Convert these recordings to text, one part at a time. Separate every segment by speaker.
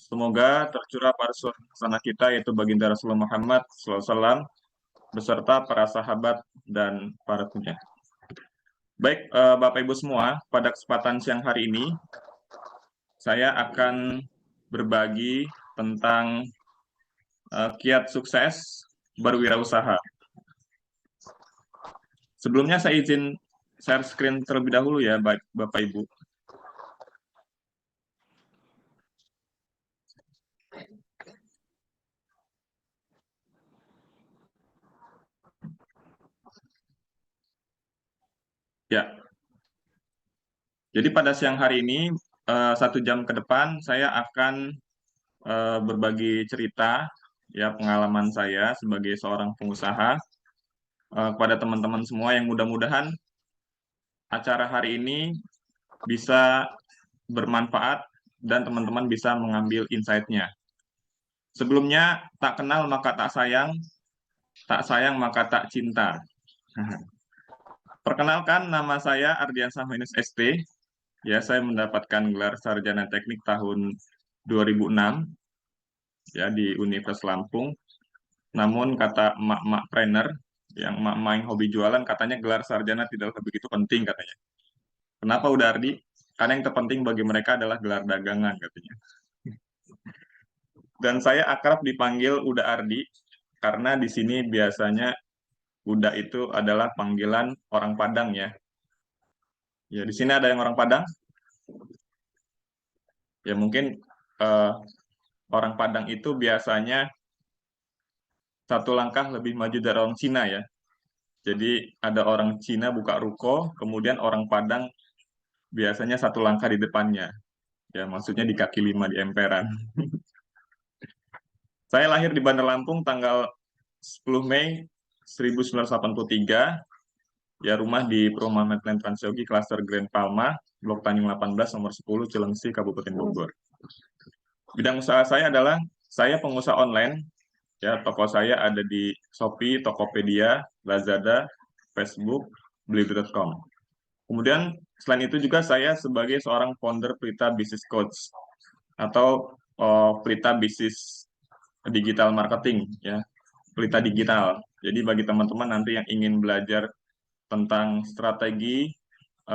Speaker 1: Semoga tercurah pada suasana kita yaitu baginda Rasulullah Muhammad SAW beserta para sahabat dan para punya. Baik, Bapak Ibu semua, pada kesempatan siang hari ini saya akan berbagi tentang kiat sukses berwirausaha. Sebelumnya saya izin share screen terlebih dahulu ya, Bapak Ibu. Ya, jadi pada siang hari ini 1 jam ke depan saya akan berbagi cerita ya pengalaman saya sebagai seorang pengusaha kepada teman-teman semua yang mudah-mudahan acara hari ini bisa bermanfaat dan teman-teman bisa mengambil insight-nya. Sebelumnya, tak kenal maka tak sayang maka tak cinta. Perkenalkan, nama saya Ardiansah Minus ST. Ya, saya mendapatkan gelar sarjana teknik tahun 2006 ya di Universitas Lampung. Namun kata emak-emak trainer, yang emak-emak yang hobi jualan, katanya gelar sarjana tidak begitu penting katanya. Kenapa udah Ardi? Karena yang terpenting bagi mereka adalah gelar dagangan katanya. Dan saya akrab dipanggil Uda Ardi karena di sini biasanya Uda itu adalah panggilan orang Padang ya. Ya di sini ada yang orang Padang. Ya mungkin eh, orang Padang itu biasanya satu langkah lebih maju dari orang Cina ya. Jadi ada orang Cina buka ruko, kemudian orang Padang biasanya satu langkah di depannya. Ya maksudnya di kaki lima di emperan. Saya lahir di Bandar Lampung tanggal 10 Mei 1983. Ya, rumah di Perumahan Medland Transyogi, Klaster Grand Palma, Blok Tanjung 18, nomor 10, Cilengsi, Kabupaten Bogor. Bidang usaha saya adalah, saya pengusaha online, ya, toko saya ada di Shopee, Tokopedia, Lazada, Facebook, Blibli.com. Kemudian, selain itu juga saya sebagai seorang founder Prita Business Coach, atau Prita Business Digital Marketing, ya, Prita Digital. Jadi bagi teman-teman nanti yang ingin belajar tentang strategi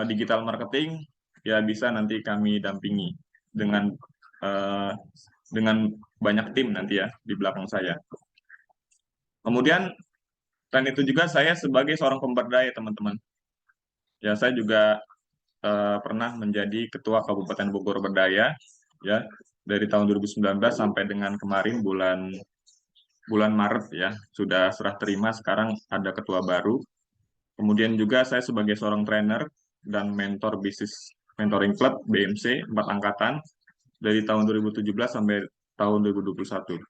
Speaker 1: digital marketing, ya bisa nanti kami dampingi dengan uh, dengan banyak tim nanti ya di belakang saya. Kemudian selain itu juga saya sebagai seorang pemberdaya teman-teman. Ya saya juga pernah menjadi ketua Kabupaten Bogor Berdaya ya dari tahun 2019 sampai dengan kemarin bulan Maret ya sudah serah terima, sekarang ada ketua baru. Kemudian juga saya sebagai seorang trainer dan mentor bisnis mentoring club BMC 4 angkatan dari tahun 2017 sampai tahun 2021.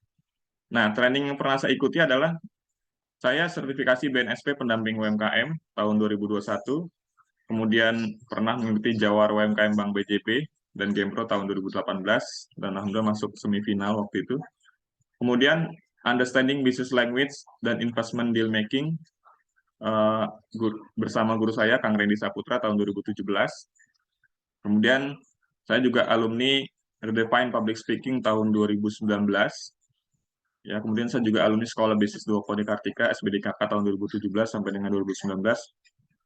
Speaker 1: Nah, training yang pernah saya ikuti adalah saya sertifikasi BNSP pendamping UMKM tahun 2021, kemudian pernah mengikuti Jawar UMKM Bank BJP dan Gempro tahun 2018, dan alhamdulillah masuk semifinal waktu itu. Kemudian Understanding Business Language dan Investment Deal Making bersama guru saya Kang Randy Saputra tahun 2017. Kemudian saya juga alumni Redefine Public Speaking tahun 2019. Ya, kemudian saya juga alumni Sekolah Bisnis Dua Kode Kartika SBDKK tahun 2017 sampai dengan 2019.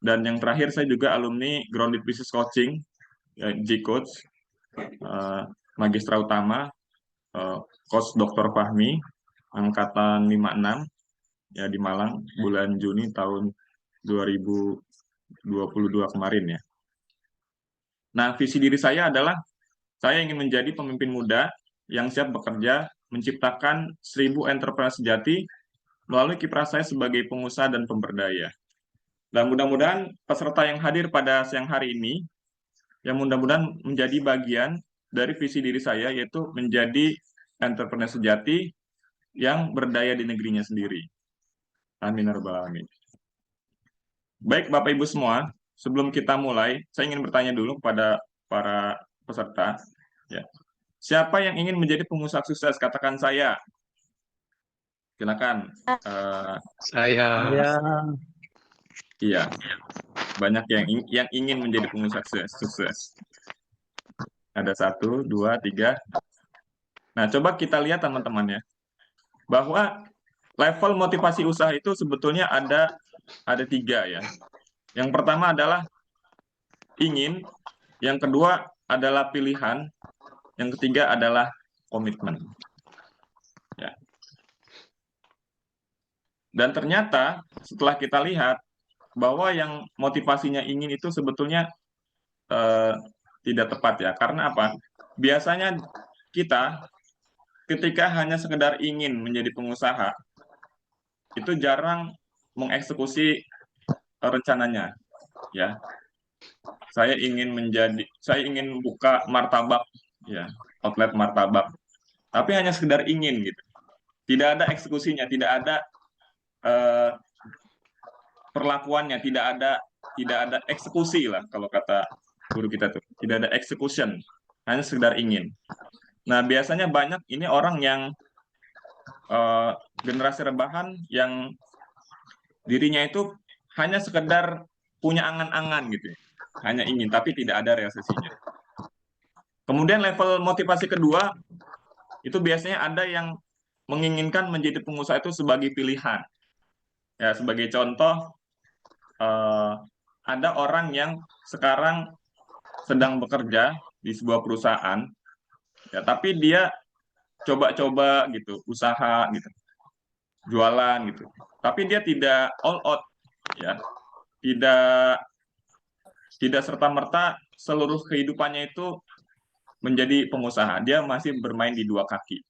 Speaker 1: Dan yang terakhir saya juga alumni Grounded Business Coaching, ya, G-Coach, Magistra Utama, Coach Dr. Fahmi, angkatan 56, ya di Malang, bulan Juni tahun 2022 kemarin ya. Nah, visi diri saya adalah saya ingin menjadi pemimpin muda yang siap bekerja menciptakan 1000 entrepreneur sejati melalui kiprah saya sebagai pengusaha dan pemberdaya. Dan mudah-mudahan peserta yang hadir pada siang hari ini, yang mudah-mudahan menjadi bagian dari visi diri saya, yaitu menjadi entrepreneur sejati yang berdaya di negerinya sendiri. Amin ya rabbal alamin. Baik Bapak Ibu semua, sebelum kita mulai, saya ingin bertanya dulu kepada para peserta. Ya. Siapa yang ingin menjadi pengusaha sukses? Katakan saya. Silakan.
Speaker 2: Saya.
Speaker 1: Iya, banyak yang ingin menjadi pengusaha sukses. Ada 1, 2, 3. Nah, coba kita lihat teman-teman ya, bahwa level motivasi usaha itu sebetulnya ada tiga ya. Yang pertama adalah ingin, yang kedua adalah pilihan, yang ketiga adalah komitmen. Ya. Dan ternyata setelah kita lihat bahwa yang motivasinya ingin itu sebetulnya eh, tidak tepat ya. Karena apa? Biasanya kita ketika hanya sekedar ingin menjadi pengusaha itu jarang mengeksekusi rencananya ya. Saya ingin buka martabak ya, outlet martabak. Tapi hanya sekedar ingin gitu. Tidak ada eksekusinya, tidak ada eh, perlakuannya, tidak ada eksekusi lah kalau kata guru kita tuh. Tidak ada execution, hanya sekedar ingin. Nah, biasanya banyak ini orang yang eh, generasi rebahan yang dirinya itu hanya sekedar punya angan-angan gitu ya. Hanya ingin tapi tidak ada realisasinya. Kemudian level motivasi kedua itu biasanya ada yang menginginkan menjadi pengusaha itu sebagai pilihan. Ya, sebagai contoh eh, ada orang yang sekarang sedang bekerja di sebuah perusahaan, ya, tapi dia coba-coba gitu, usaha gitu, jualan gitu. Tapi dia tidak all out, ya, tidak tidak serta-merta seluruh kehidupannya itu menjadi pengusaha. Dia masih bermain di dua kaki.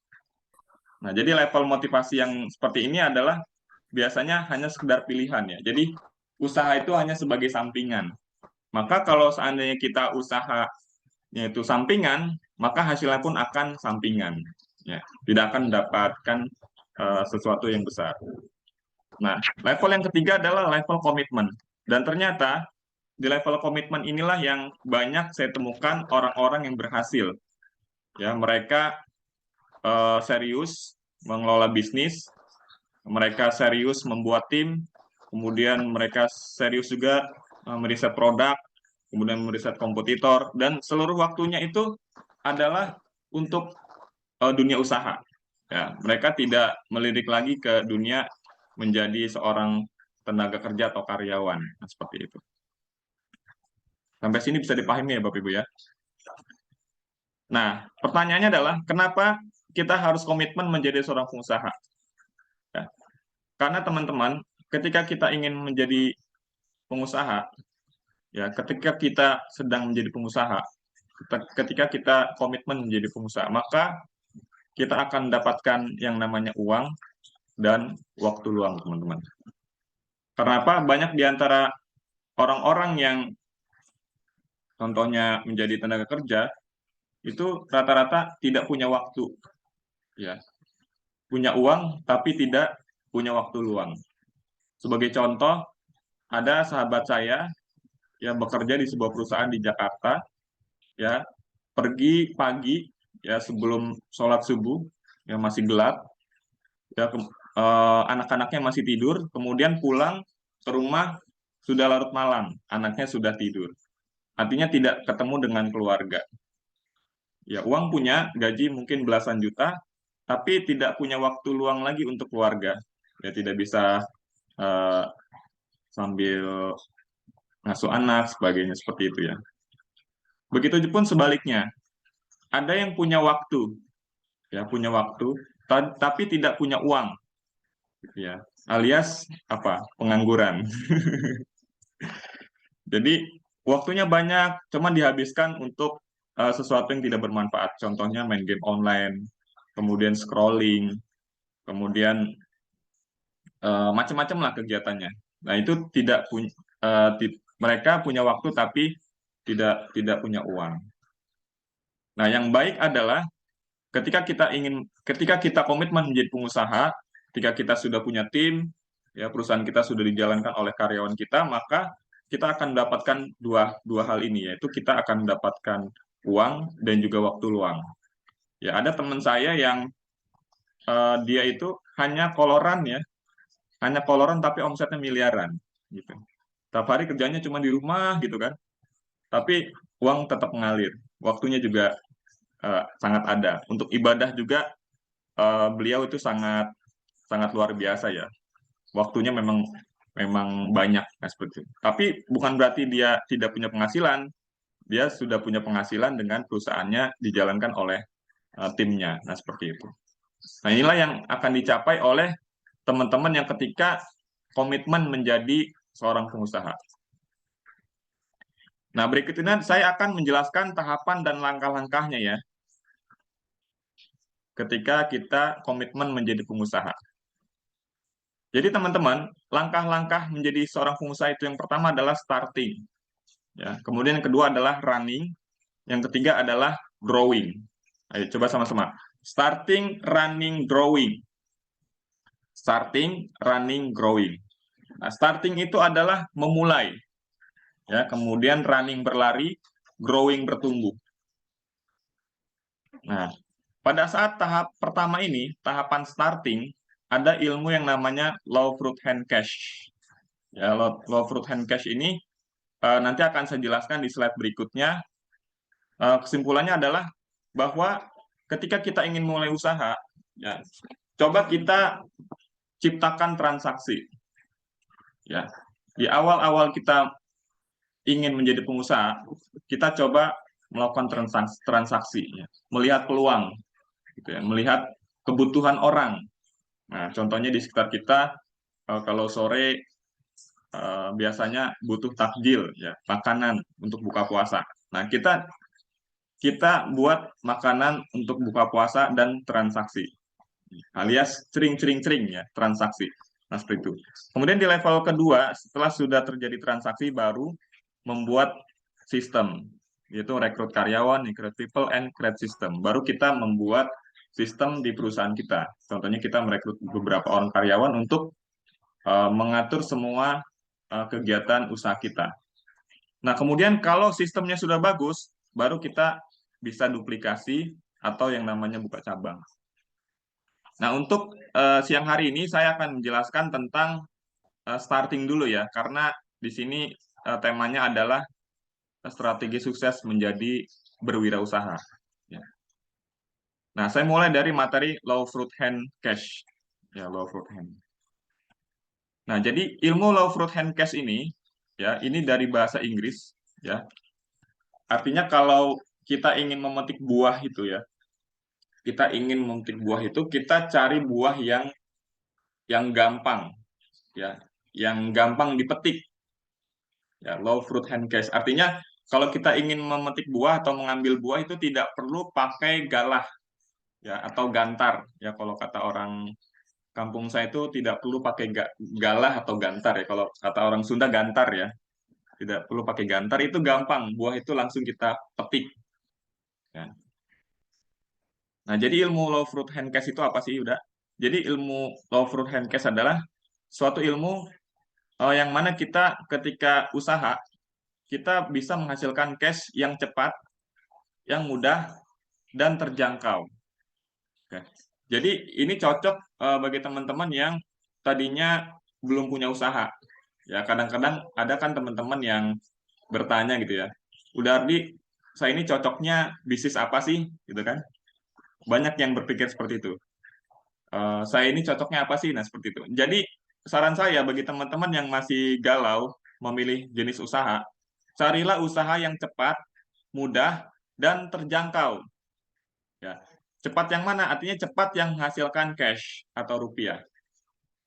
Speaker 1: Nah, jadi level motivasi yang seperti ini adalah biasanya hanya sekedar pilihan ya. Jadi usaha itu hanya sebagai sampingan. Maka kalau seandainya kita usahanya itu sampingan, maka hasilnya pun akan sampingan. Ya, tidak akan mendapatkan sesuatu yang besar. Nah, level yang ketiga adalah level komitmen. Dan ternyata di level komitmen inilah yang banyak saya temukan orang-orang yang berhasil. Ya, mereka serius mengelola bisnis, mereka serius membuat tim, kemudian mereka serius juga meriset produk, kemudian meriset kompetitor, dan seluruh waktunya itu adalah untuk dunia usaha. Ya, mereka tidak melirik lagi ke dunia menjadi seorang tenaga kerja atau karyawan. Nah, seperti itu. Sampai sini bisa dipahami ya Bapak Ibu ya. Nah, pertanyaannya adalah kenapa kita harus komitmen menjadi seorang pengusaha? Ya, karena teman-teman, ketika kita ingin menjadi pengusaha, ya, ketika kita sedang menjadi pengusaha, ketika kita komitmen menjadi pengusaha, maka kita akan mendapatkan yang namanya uang dan waktu luang, teman-teman. Karena apa? Banyak di antara orang-orang yang contohnya menjadi tenaga kerja, itu rata-rata tidak punya waktu, ya. Punya uang tapi tidak punya waktu luang. Sebagai contoh, ada sahabat saya yang bekerja di sebuah perusahaan di Jakarta, ya, pergi pagi, ya, sebelum sholat subuh, yang masih gelap, ya, anak-anaknya masih tidur, kemudian pulang ke rumah sudah larut malam, anaknya sudah tidur. Artinya tidak ketemu dengan keluarga. Ya, uang punya, gaji mungkin belasan juta, tapi tidak punya waktu luang lagi untuk keluarga. Ya, tidak bisa eh, sambil ngasuh anak, sebagainya seperti itu ya. Begitu pun sebaliknya, ada yang punya waktu, ya, punya waktu, tapi tidak punya uang, gitu ya, alias apa? Pengangguran. Jadi waktunya banyak, cuma dihabiskan untuk sesuatu yang tidak bermanfaat. Contohnya main game online, kemudian scrolling, kemudian macam-macam lah kegiatannya. Nah, itu tidak punya, mereka punya waktu tapi tidak punya uang. Nah, yang baik adalah ketika kita komitmen menjadi pengusaha, ketika kita sudah punya tim, ya, perusahaan kita sudah dijalankan oleh karyawan kita, maka kita akan mendapatkan dua hal ini, yaitu kita akan mendapatkan uang dan juga waktu luang. Ya, ada teman saya yang dia itu hanya koloran ya, hanya koloran tapi omsetnya miliaran gitu. Setiap hari kerjanya cuma di rumah gitu kan, tapi uang tetap mengalir, waktunya juga sangat ada. Untuk ibadah juga beliau itu sangat sangat luar biasa ya. Waktunya memang memang banyak, nah, seperti itu. Tapi bukan berarti dia tidak punya penghasilan. Dia sudah punya penghasilan dengan perusahaannya dijalankan oleh timnya. Nah, seperti itu. Nah, inilah yang akan dicapai oleh teman-teman yang ketika komitmen menjadi seorang pengusaha. Nah, berikutnya saya akan menjelaskan tahapan dan langkah-langkahnya ya, ketika kita komitmen menjadi pengusaha. Jadi teman-teman, langkah-langkah menjadi seorang pengusaha itu yang pertama adalah starting, ya. Kemudian yang kedua adalah running, yang ketiga adalah growing. Ayo coba sama-sama. Starting, running, growing. Starting, running, growing. Nah, starting itu adalah memulai, ya. Kemudian running berlari, growing bertumbuh. Nah, pada saat tahap pertama ini, tahapan starting, ada ilmu yang namanya law fruit hand cash. Ya, law fruit hand cash ini nanti akan saya jelaskan di slide berikutnya. Kesimpulannya adalah bahwa ketika kita ingin mulai usaha, ya, coba kita ciptakan transaksi. Ya, di awal-awal kita ingin menjadi pengusaha, kita coba melakukan transaksi, ya, melihat peluang, gitu ya, melihat kebutuhan orang. Nah, contohnya di sekitar kita, kalau sore biasanya butuh takjil, ya, makanan untuk buka puasa. Nah, kita kita buat makanan untuk buka puasa dan transaksi, alias cering-cering-cering ya, transaksi. Nah, seperti itu. Kemudian di level kedua, setelah sudah terjadi transaksi, baru membuat sistem, yaitu rekrut karyawan, recruit people, and create system. Baru kita membuat sistem di perusahaan kita. Contohnya kita merekrut beberapa orang karyawan untuk mengatur semua kegiatan usaha kita. Nah, kemudian kalau sistemnya sudah bagus, baru kita bisa duplikasi atau yang namanya buka cabang. Nah, untuk siang hari ini saya akan menjelaskan tentang starting dulu ya, karena di sini temanya adalah strategi sukses menjadi berwirausaha. Ya. Nah, saya mulai dari materi law fruit hand cash. Ya, law fruit hand. Nah, jadi ilmu law fruit hand cash ini, ya, ini dari bahasa Inggris, ya. Artinya kalau kita ingin memetik buah itu ya, kita ingin memetik buah itu, kita cari buah yang gampang, ya, yang gampang dipetik. Ya, low fruit hand cash. Artinya kalau kita ingin memetik buah atau mengambil buah itu tidak perlu pakai galah, ya, atau gantar. Ya, kalau kata orang kampung saya itu tidak perlu pakai galah atau gantar ya. Kalau kata orang Sunda gantar ya. Tidak perlu pakai gantar, itu gampang. Buah itu langsung kita petik. Ya. Nah, jadi ilmu law fruit hand cash itu apa sih, udah? Jadi ilmu law fruit hand cash adalah suatu ilmu yang mana kita ketika usaha, kita bisa menghasilkan cash yang cepat, yang mudah, dan terjangkau. Oke. Jadi ini cocok bagi teman-teman yang tadinya belum punya usaha. Ya, kadang-kadang ada kan teman-teman yang bertanya gitu ya, udah Ardi, saya ini cocoknya bisnis apa sih? Gitu kan? Banyak yang berpikir seperti itu. Saya ini cocoknya apa sih? Nah, seperti itu. Jadi, saran saya bagi teman-teman yang masih galau memilih jenis usaha, carilah usaha yang cepat, mudah, dan terjangkau. Ya. Cepat yang mana? Artinya cepat yang menghasilkan cash atau rupiah.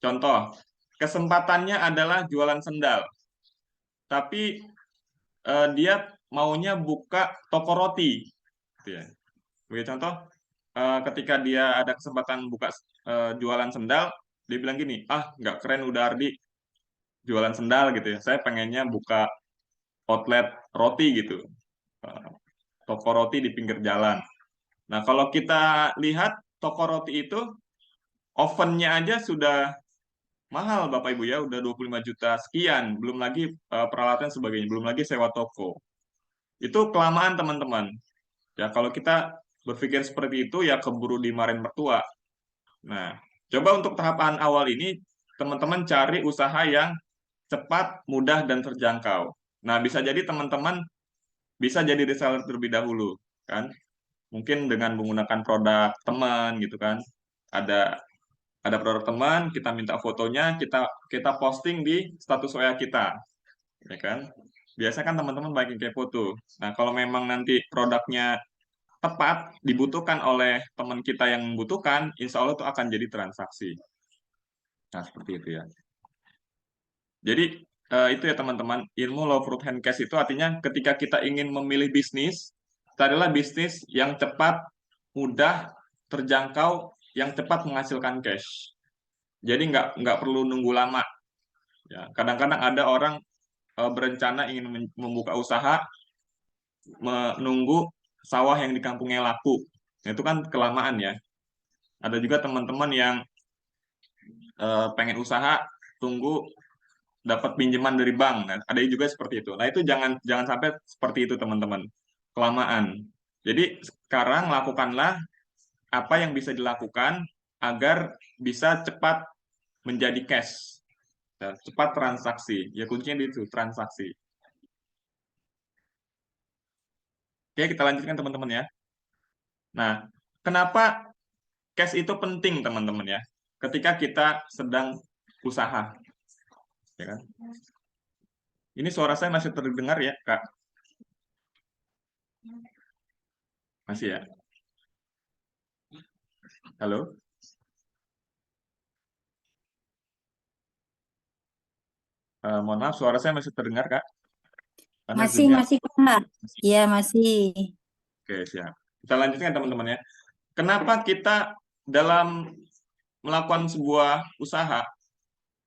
Speaker 1: Contoh, kesempatannya adalah jualan sendal, tapi dia maunya buka toko roti. Gitu ya. Sebagai contoh, ketika dia ada kesempatan buka jualan sendal, dia bilang gini, ah nggak keren udah Ardi jualan sendal gitu ya, saya pengennya buka outlet roti gitu, toko roti di pinggir jalan. Nah, kalau kita lihat toko roti itu, ovennya aja sudah mahal Bapak Ibu ya, udah 25 juta sekian, belum lagi peralatan sebagainya, belum lagi sewa toko. Itu kelamaan teman-teman. Ya, kalau kita berpikir seperti itu ya keburu dimarahin mertua. Nah, coba untuk tahapan awal ini, teman-teman cari usaha yang cepat, mudah, dan terjangkau. Nah, bisa jadi teman-teman bisa jadi reseller terlebih dahulu, kan? Mungkin dengan menggunakan produk teman gitu kan. Ada ada produk teman, kita minta fotonya, kita posting di status WA kita, ya kan? Biasanya kan teman-teman banyak yang kayak foto. Nah, kalau memang nanti produknya tepat dibutuhkan oleh teman kita yang membutuhkan, insya Allah itu akan jadi transaksi. Nah, seperti itu ya. Jadi itu ya teman-teman, ilmu law of hand cash itu artinya ketika kita ingin memilih bisnis, carilah bisnis yang cepat, mudah, terjangkau, yang cepat menghasilkan cash. Jadi nggak perlu nunggu lama. Ya, kadang-kadang ada orang berencana ingin membuka usaha, menunggu sawah yang di kampungnya laku. Nah, itu kan kelamaan ya. Ada juga teman-teman yang pengen usaha, tunggu dapat pinjaman dari bank. Nah, ada juga seperti itu. Nah, itu jangan jangan sampai seperti itu teman-teman. Kelamaan. Jadi sekarang lakukanlah apa yang bisa dilakukan agar bisa cepat menjadi cash. Ya, cepat transaksi. Ya kuncinya di itu, transaksi. Oke, kita lanjutkan teman-teman ya. Nah, kenapa cash itu penting teman-teman ya? Ketika kita sedang usaha, ya kan? Ini suara saya masih terdengar ya, Kak? Masih ya? Halo? Mohon maaf, suara saya masih terdengar, Kak? Karena
Speaker 3: Masih,
Speaker 1: Zoom-nya
Speaker 3: masih Kak.
Speaker 1: masih.
Speaker 3: Iya, masih.
Speaker 1: Oke, siap. Kita lanjutkan teman-teman ya. Kenapa kita dalam melakukan sebuah usaha,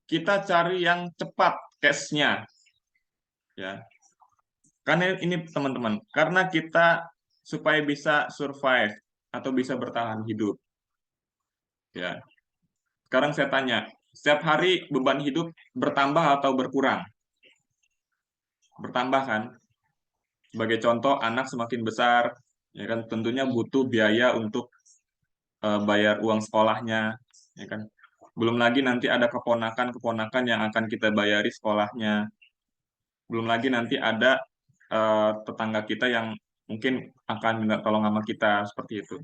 Speaker 1: kita cari yang cepat cash-nya, ya. Karena ini teman-teman, karena kita supaya bisa survive atau bisa bertahan hidup, ya. Sekarang saya tanya, setiap hari beban hidup bertambah atau berkurang? Bertambah kan? Sebagai contoh, anak semakin besar, ya kan tentunya butuh biaya untuk bayar uang sekolahnya, ya kan. Belum lagi nanti ada keponakan-keponakan yang akan kita bayari sekolahnya. Belum lagi nanti ada tetangga kita yang mungkin akan minta tolong sama kita seperti itu.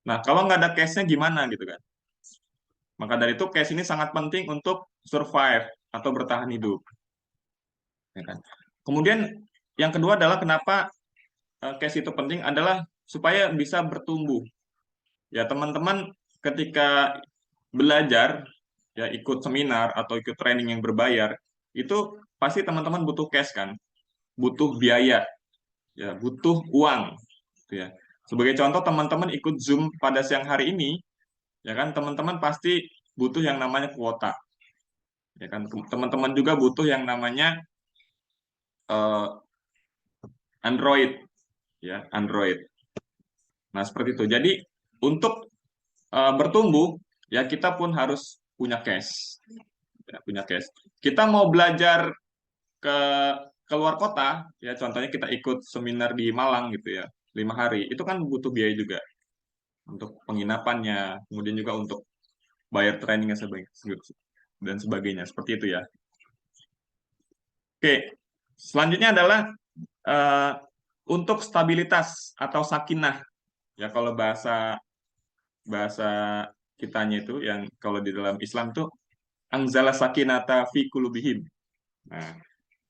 Speaker 1: Nah, kalau nggak ada cash-nya gimana gitu kan? Maka dari itu cash ini sangat penting untuk survive atau bertahan hidup. Ya kan? Kemudian yang kedua adalah kenapa cash itu penting adalah supaya bisa bertumbuh. Ya teman-teman ketika belajar ya ikut seminar atau ikut training yang berbayar itu pasti teman-teman butuh cash kan, butuh biaya, ya butuh uang. Gitu ya. Sebagai contoh teman-teman ikut Zoom pada siang hari ini, ya kan teman-teman pasti butuh yang namanya kuota. Ya kan teman-teman juga butuh yang namanya eh, Android, ya Android. Nah seperti itu. Jadi untuk bertumbuh, ya kita pun harus punya cash. Ya, punya cash. Kita mau belajar ke keluar kota, ya contohnya kita ikut seminar di Malang gitu ya, 5 hari, itu kan butuh biaya juga untuk penginapannya, kemudian juga untuk bayar training dan sebagainya, seperti itu ya. Oke, selanjutnya adalah eh, untuk stabilitas atau sakinah, ya kalau bahasa bahasa kitanya itu yang kalau di dalam Islam itu anzala sakinata fi qulubihim. Nah,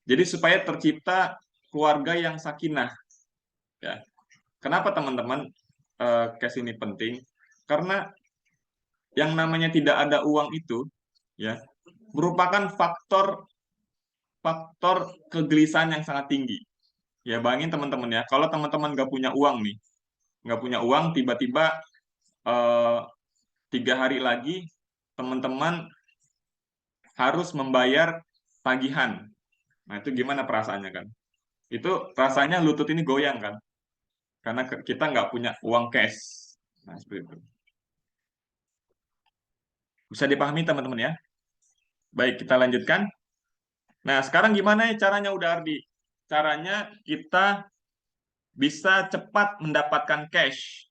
Speaker 1: jadi supaya tercipta keluarga yang sakinah ya. Kenapa teman-teman cash ini penting? Karena yang namanya tidak ada uang itu ya merupakan faktor faktor kegelisahan yang sangat tinggi. Ya bayangin teman-teman ya, kalau teman-teman nggak punya uang nih, nggak punya uang tiba-tiba eh, 3 hari lagi teman-teman harus membayar tagihan. Nah, itu gimana perasaannya kan? Itu rasanya lutut ini goyang kan? Karena kita nggak punya uang cash. Nah, seperti itu. Bisa dipahami teman-teman ya? Baik, kita lanjutkan. Nah, sekarang gimana ya caranya udah Ardi? Caranya kita bisa cepat mendapatkan cash.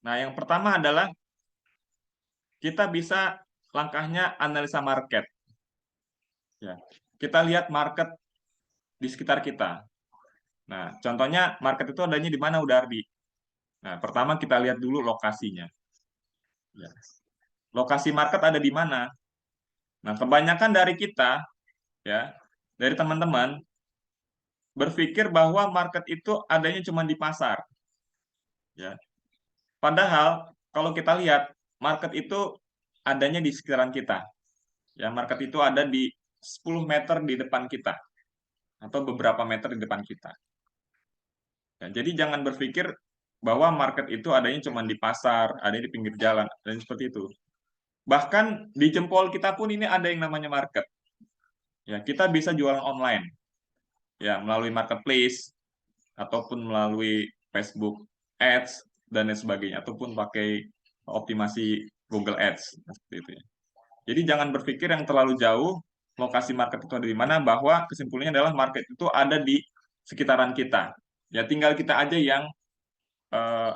Speaker 1: Nah, yang pertama adalah kita bisa langkahnya analisa market. Ya, kita lihat market di sekitar kita. Nah, contohnya market itu adanya di mana udah Ardi? Nah, pertama kita lihat dulu lokasinya. Ya. Lokasi market ada di mana? Nah, kebanyakan dari kita, ya, dari teman-teman, berpikir bahwa market itu adanya cuma di pasar. Ya. Padahal, kalau kita lihat, market itu adanya di sekitaran kita. Ya, market itu ada di 10 meter di depan kita, atau beberapa meter di depan kita. Ya, jadi jangan berpikir bahwa market itu adanya cuma di pasar, ada di pinggir jalan, dan seperti itu. Bahkan di jempol kita pun ini ada yang namanya market. Ya, kita bisa jualan online, ya melalui marketplace ataupun melalui Facebook Ads dan lain sebagainya, ataupun pakai optimasi Google Ads seperti itu ya. Jadi jangan berpikir yang terlalu jauh lokasi market itu ada di mana, bahwa kesimpulannya adalah market itu ada di sekitaran kita. Ya tinggal kita aja yang eh,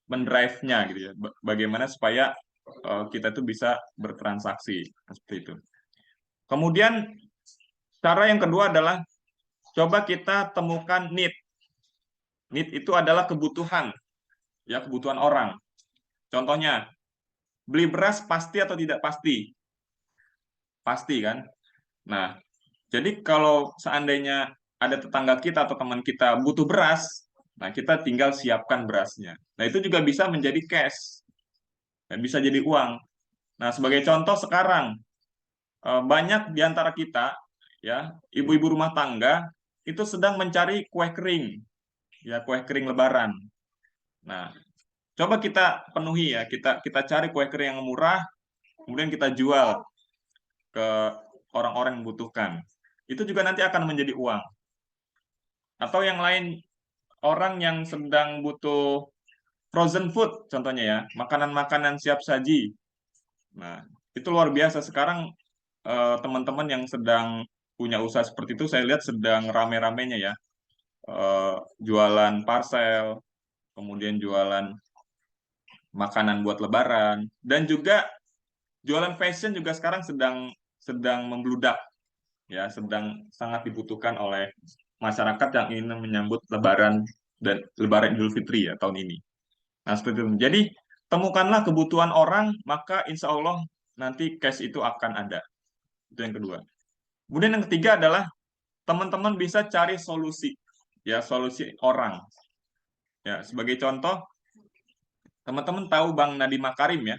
Speaker 1: mendrive-nya gitu ya. Bagaimana supaya kita itu bisa bertransaksi seperti itu. Kemudian cara yang kedua adalah coba kita temukan need. Need itu adalah kebutuhan, ya kebutuhan orang. Contohnya, beli beras pasti atau tidak pasti? Pasti kan? Nah, jadi kalau seandainya ada tetangga kita atau teman kita butuh beras, nah kita tinggal siapkan berasnya. Nah, itu juga bisa menjadi cash, ya, bisa jadi uang. Nah, sebagai contoh sekarang, banyak di antara kita, ya, ibu-ibu rumah tangga itu sedang mencari kue kering, ya, kue kering Lebaran. Nah, coba kita penuhi ya, kita kita cari kue kering yang murah, kemudian kita jual ke orang-orang yang membutuhkan. Itu juga nanti akan menjadi uang. Atau yang lain, orang yang sedang butuh frozen food, contohnya ya, makanan-makanan siap saji. Nah, itu luar biasa. Sekarang teman-teman yang sedang punya usaha seperti itu, saya lihat sedang rame-ramenya ya. Jualan parcel, kemudian jualan makanan buat lebaran, dan juga jualan fashion juga sekarang sedang sedang membludak, ya, sedang sangat dibutuhkan oleh masyarakat yang ingin menyambut lebaran dan lebaran Idul Fitri ya tahun ini. Nah, seperti itu. Jadi, temukanlah kebutuhan orang, maka insya Allah nanti cash itu akan ada. Itu yang kedua. Kemudian yang ketiga adalah teman-teman bisa cari solusi, ya solusi orang. Ya, sebagai contoh, teman-teman tahu Bang Nadiem Makarim ya,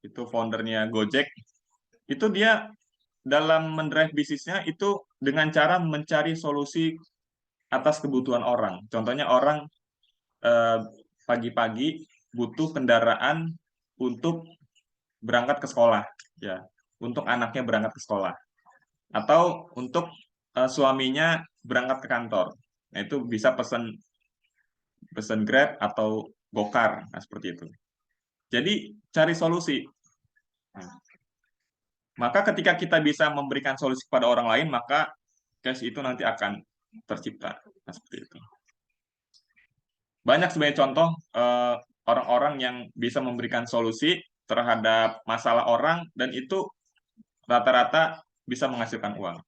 Speaker 1: itu foundernya Gojek. Itu dia dalam mendrive bisnisnya itu dengan cara mencari solusi atas kebutuhan orang. Contohnya orang eh, pagi-pagi butuh kendaraan untuk berangkat ke sekolah, ya, untuk anaknya berangkat ke sekolah, atau untuk suaminya berangkat ke kantor. Nah, itu bisa pesan pesan Grab atau Gokar, nah seperti itu. Jadi cari solusi. Nah, maka ketika kita bisa memberikan solusi kepada orang lain, maka cash itu nanti akan tercipta. Nah, seperti itu. Banyak sebenarnya contoh orang-orang yang bisa memberikan solusi terhadap masalah orang, dan itu rata-rata bisa menghasilkan uang.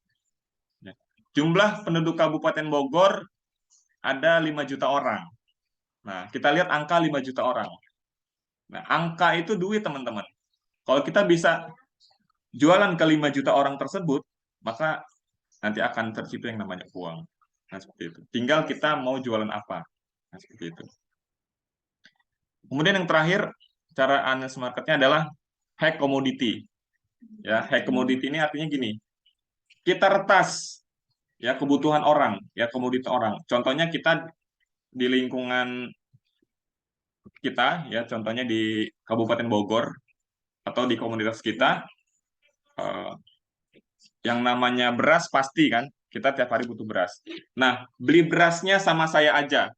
Speaker 1: Ya. Jumlah penduduk Kabupaten Bogor ada 5 juta orang. Nah, kita lihat angka 5 juta orang. Nah, angka itu duit, teman-teman. Kalau kita bisa jualan ke 5 juta orang tersebut, maka nanti akan tercipta yang namanya uang. Nah, seperti itu. Tinggal kita mau jualan apa. Nah, seperti itu. Kemudian yang terakhir, cara analis marketnya adalah hack commodity. Ya, hack commodity ini artinya gini, kita retas ya kebutuhan orang, ya komoditas orang. Contohnya kita di lingkungan kita, ya contohnya di Kabupaten Bogor atau di komunitas kita, eh, yang namanya beras pasti kan, kita tiap hari butuh beras. Nah, beli berasnya sama saya aja,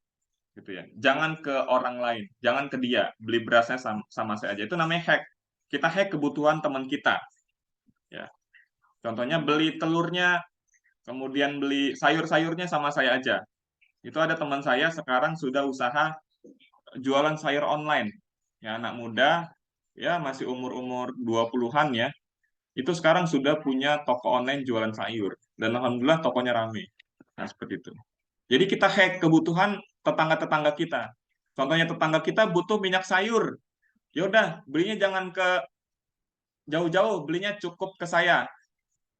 Speaker 1: gitu ya. Jangan ke orang lain, jangan ke dia. Beli berasnya sama saya aja. Itu namanya hack. Kita hack kebutuhan teman kita. Ya, contohnya beli telurnya, kemudian beli sayur-sayurnya sama saya aja. Itu ada teman saya sekarang sudah usaha jualan sayur online. Ya, anak muda, ya masih umur-umur 20-an ya. Itu sekarang sudah punya toko online jualan sayur. Dan alhamdulillah tokonya rame. Nah, seperti itu. Jadi kita hack kebutuhan tetangga-tetangga kita. Contohnya tetangga kita butuh minyak sayur. Ya udah, belinya jangan ke jauh-jauh, belinya cukup ke saya.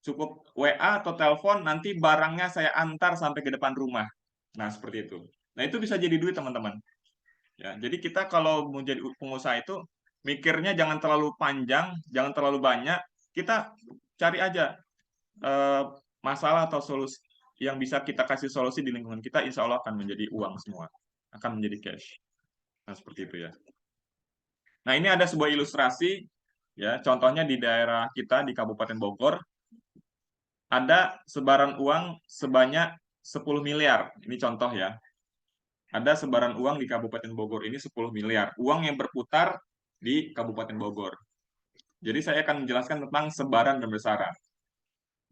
Speaker 1: Cukup WA atau telepon, nanti barangnya saya antar sampai ke depan rumah. Nah, seperti itu. Nah, itu bisa jadi duit, teman-teman. Ya, jadi kita kalau mau jadi pengusaha itu mikirnya jangan terlalu panjang, jangan terlalu banyak. Kita cari aja eh, masalah atau solusi yang bisa kita kasih solusi di lingkungan kita, insya Allah akan menjadi uang semua, akan menjadi cash. Nah, seperti itu ya. Nah, ini ada sebuah ilustrasi, ya, contohnya di daerah kita di Kabupaten Bogor, ada sebaran uang sebanyak 10 miliar. Ini contoh ya. Ada sebaran uang di Kabupaten Bogor ini 10 miliar. Uang yang berputar di Kabupaten Bogor. Jadi saya akan menjelaskan tentang sebaran dan besaran.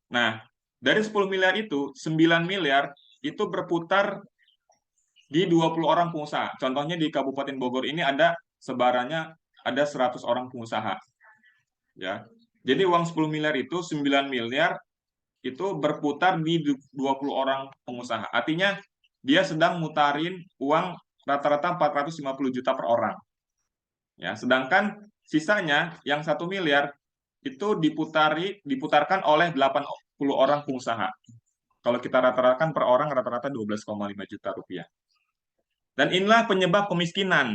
Speaker 1: Nah, dari 10 miliar itu, 9 miliar itu berputar di 20 orang pengusaha. Contohnya di Kabupaten Bogor ini ada sebarannya ada 100 orang pengusaha. Ya. Jadi uang 10 miliar itu 9 miliar itu berputar di 20 orang pengusaha. Artinya dia sedang mutarin uang rata-rata 450 juta per orang. Ya, sedangkan sisanya yang 1 miliar itu diputarkan oleh 80 orang pengusaha. Kalau kita rata-ratakan per orang rata-rata 12,5 juta rupiah. Dan inilah penyebab kemiskinan,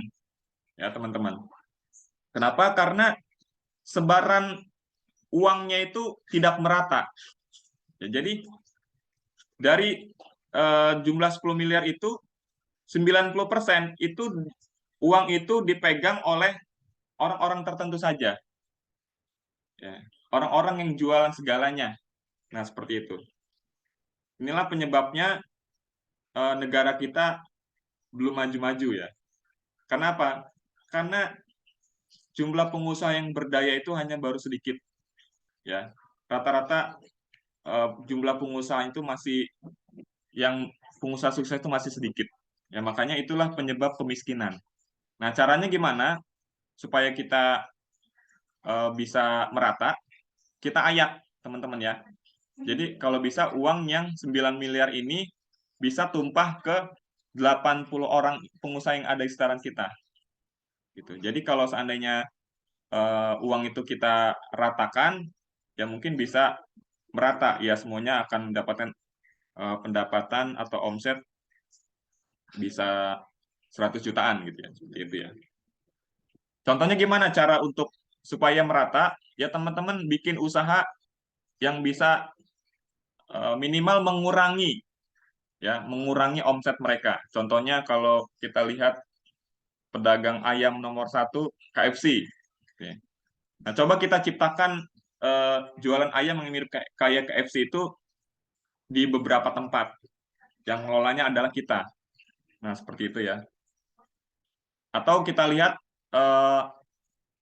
Speaker 1: ya teman-teman. Kenapa? Karena sebaran uangnya itu tidak merata. Ya, jadi dari jumlah 10 miliar itu 90% itu uang itu dipegang oleh orang-orang tertentu saja. Ya. Orang-orang yang jualan segalanya. Nah, seperti itu. Inilah penyebabnya negara kita belum maju-maju ya. Kenapa? Karena jumlah pengusaha yang berdaya itu hanya baru sedikit. Ya. Rata-rata jumlah pengusaha itu masih yang pengusaha sukses itu masih sedikit. Ya, makanya itulah penyebab kemiskinan. Nah, caranya gimana supaya kita bisa merata? Kita ayak, teman-teman ya. Jadi kalau bisa uang yang 9 miliar ini bisa tumpah ke 80 orang pengusaha yang ada di sekitaran kita. Gitu. Jadi kalau seandainya uang itu kita ratakan, ya mungkin bisa merata. Ya semuanya akan mendapatkan pendapatan atau omset bisa 100 jutaan gitu ya. Seperti itu ya. Contohnya gimana cara untuk supaya merata? Ya teman-teman bikin usaha yang bisa minimal mengurangi omset mereka. Contohnya kalau kita lihat pedagang ayam nomor satu KFC. Oke. Nah, coba kita ciptakan jualan ayam yang mirip kayak KFC itu di beberapa tempat. Yang mengelolanya adalah kita. Nah, seperti itu ya. Atau kita lihat eh,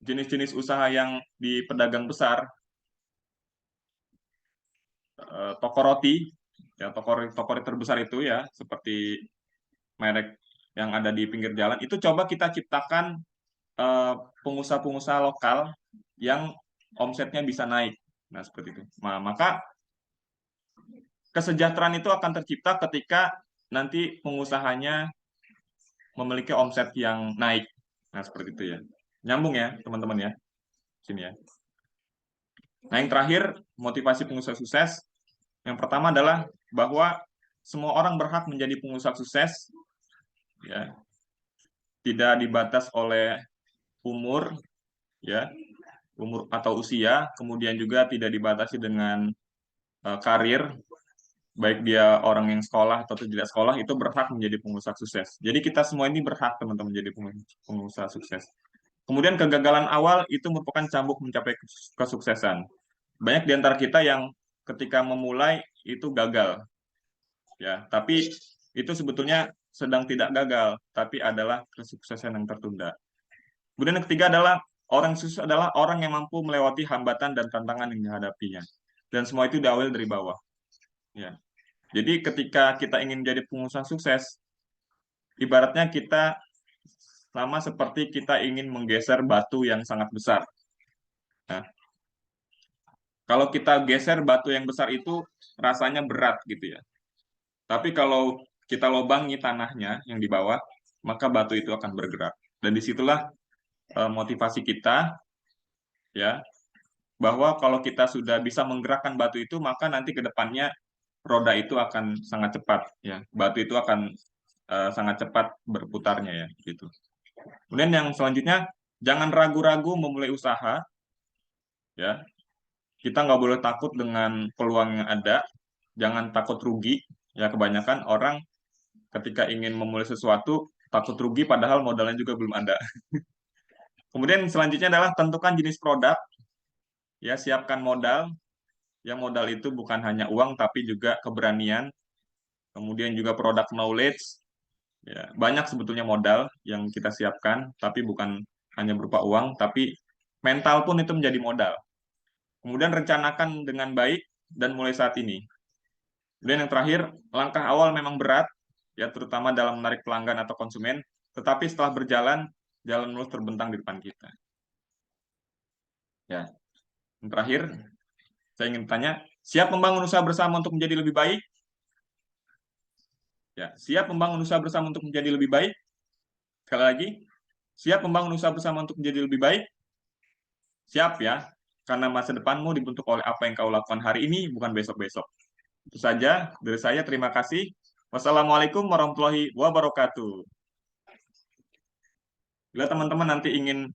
Speaker 1: jenis-jenis usaha yang di pedagang besar, toko roti, ya toko roti terbesar itu ya, seperti merek yang ada di pinggir jalan, itu coba kita ciptakan pengusaha-pengusaha lokal yang omsetnya bisa naik. Nah, seperti itu. Nah, maka kesejahteraan itu akan tercipta ketika nanti pengusahanya memiliki omset yang naik. Nah, seperti itu ya. Nyambung ya, teman-teman ya. Sini ya. Nah, yang terakhir, motivasi pengusaha sukses. Yang pertama adalah bahwa semua orang berhak menjadi pengusaha sukses, ya. Tidak dibatas oleh umur, ya, umur atau usia, kemudian juga tidak dibatasi dengan karir, baik dia orang yang sekolah atau tidak sekolah, itu berhak menjadi pengusaha sukses. Jadi kita semua ini berhak, teman-teman, menjadi pengusaha sukses. Kemudian kegagalan awal itu merupakan cambuk mencapai kesuksesan. Banyak di antara kita yang ketika memulai itu gagal, ya. Tapi itu sebetulnya sedang tidak gagal, tapi adalah kesuksesan yang tertunda. Kemudian yang ketiga adalah orang sukses adalah orang yang mampu melewati hambatan dan tantangan yang dihadapinya. Dan semua itu diawali dari bawah. Ya. Jadi ketika kita ingin menjadi pengusaha sukses, ibaratnya kita sama seperti kita ingin menggeser batu yang sangat besar. Nah, kalau kita geser batu yang besar itu rasanya berat gitu ya. Tapi kalau kita lobangi tanahnya yang di bawah, maka batu itu akan bergerak. Dan disitulah motivasi kita, ya, bahwa kalau kita sudah bisa menggerakkan batu itu, maka nanti ke depannya roda itu akan sangat cepat, ya. Batu itu akan sangat cepat berputarnya, ya, gitu. Kemudian yang selanjutnya, jangan ragu-ragu memulai usaha, ya. Kita nggak boleh takut dengan peluang yang ada, jangan takut rugi. Ya, kebanyakan orang ketika ingin memulai sesuatu takut rugi padahal modalnya juga belum ada. Kemudian selanjutnya adalah tentukan jenis produk, ya, siapkan modal. Ya, modal itu bukan hanya uang tapi juga keberanian, kemudian juga product knowledge. Ya, banyak sebetulnya modal yang kita siapkan, tapi bukan hanya berupa uang, tapi mental pun itu menjadi modal. Kemudian rencanakan dengan baik dan mulai saat ini. Kemudian yang terakhir, langkah awal memang berat, ya, terutama dalam menarik pelanggan atau konsumen, tetapi setelah berjalan, jalan mulus terbentang di depan kita. Ya, yang terakhir, saya ingin tanya, siap membangun usaha bersama untuk menjadi lebih baik? Ya, siap membangun usaha bersama untuk menjadi lebih baik? Sekali lagi, siap membangun usaha bersama untuk menjadi lebih baik? Siap, ya, karena masa depanmu dibentuk oleh apa yang kau lakukan hari ini, bukan besok-besok. Itu saja dari saya, terima kasih. Wassalamualaikum warahmatullahi wabarakatuh. Bila teman-teman nanti ingin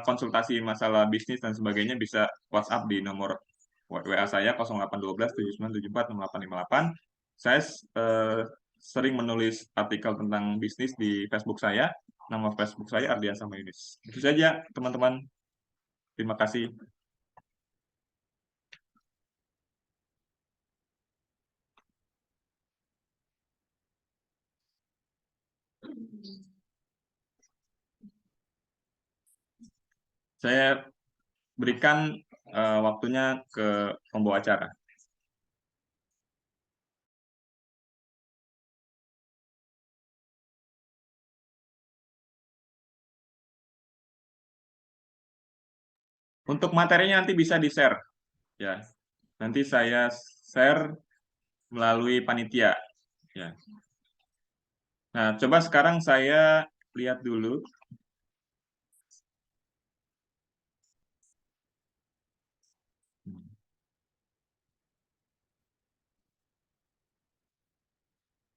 Speaker 1: konsultasi masalah bisnis dan sebagainya, bisa WhatsApp di nomor WA saya 0812 7974 6858. Saya sering menulis artikel tentang bisnis di Facebook saya. Nama Facebook saya Ardian Sama Yunis. Itu saja, teman-teman. Terima kasih. Saya berikan waktunya ke pembawa acara. Untuk materinya nanti bisa di-share, ya. Nanti saya share melalui panitia, ya. Nah, coba sekarang saya lihat dulu.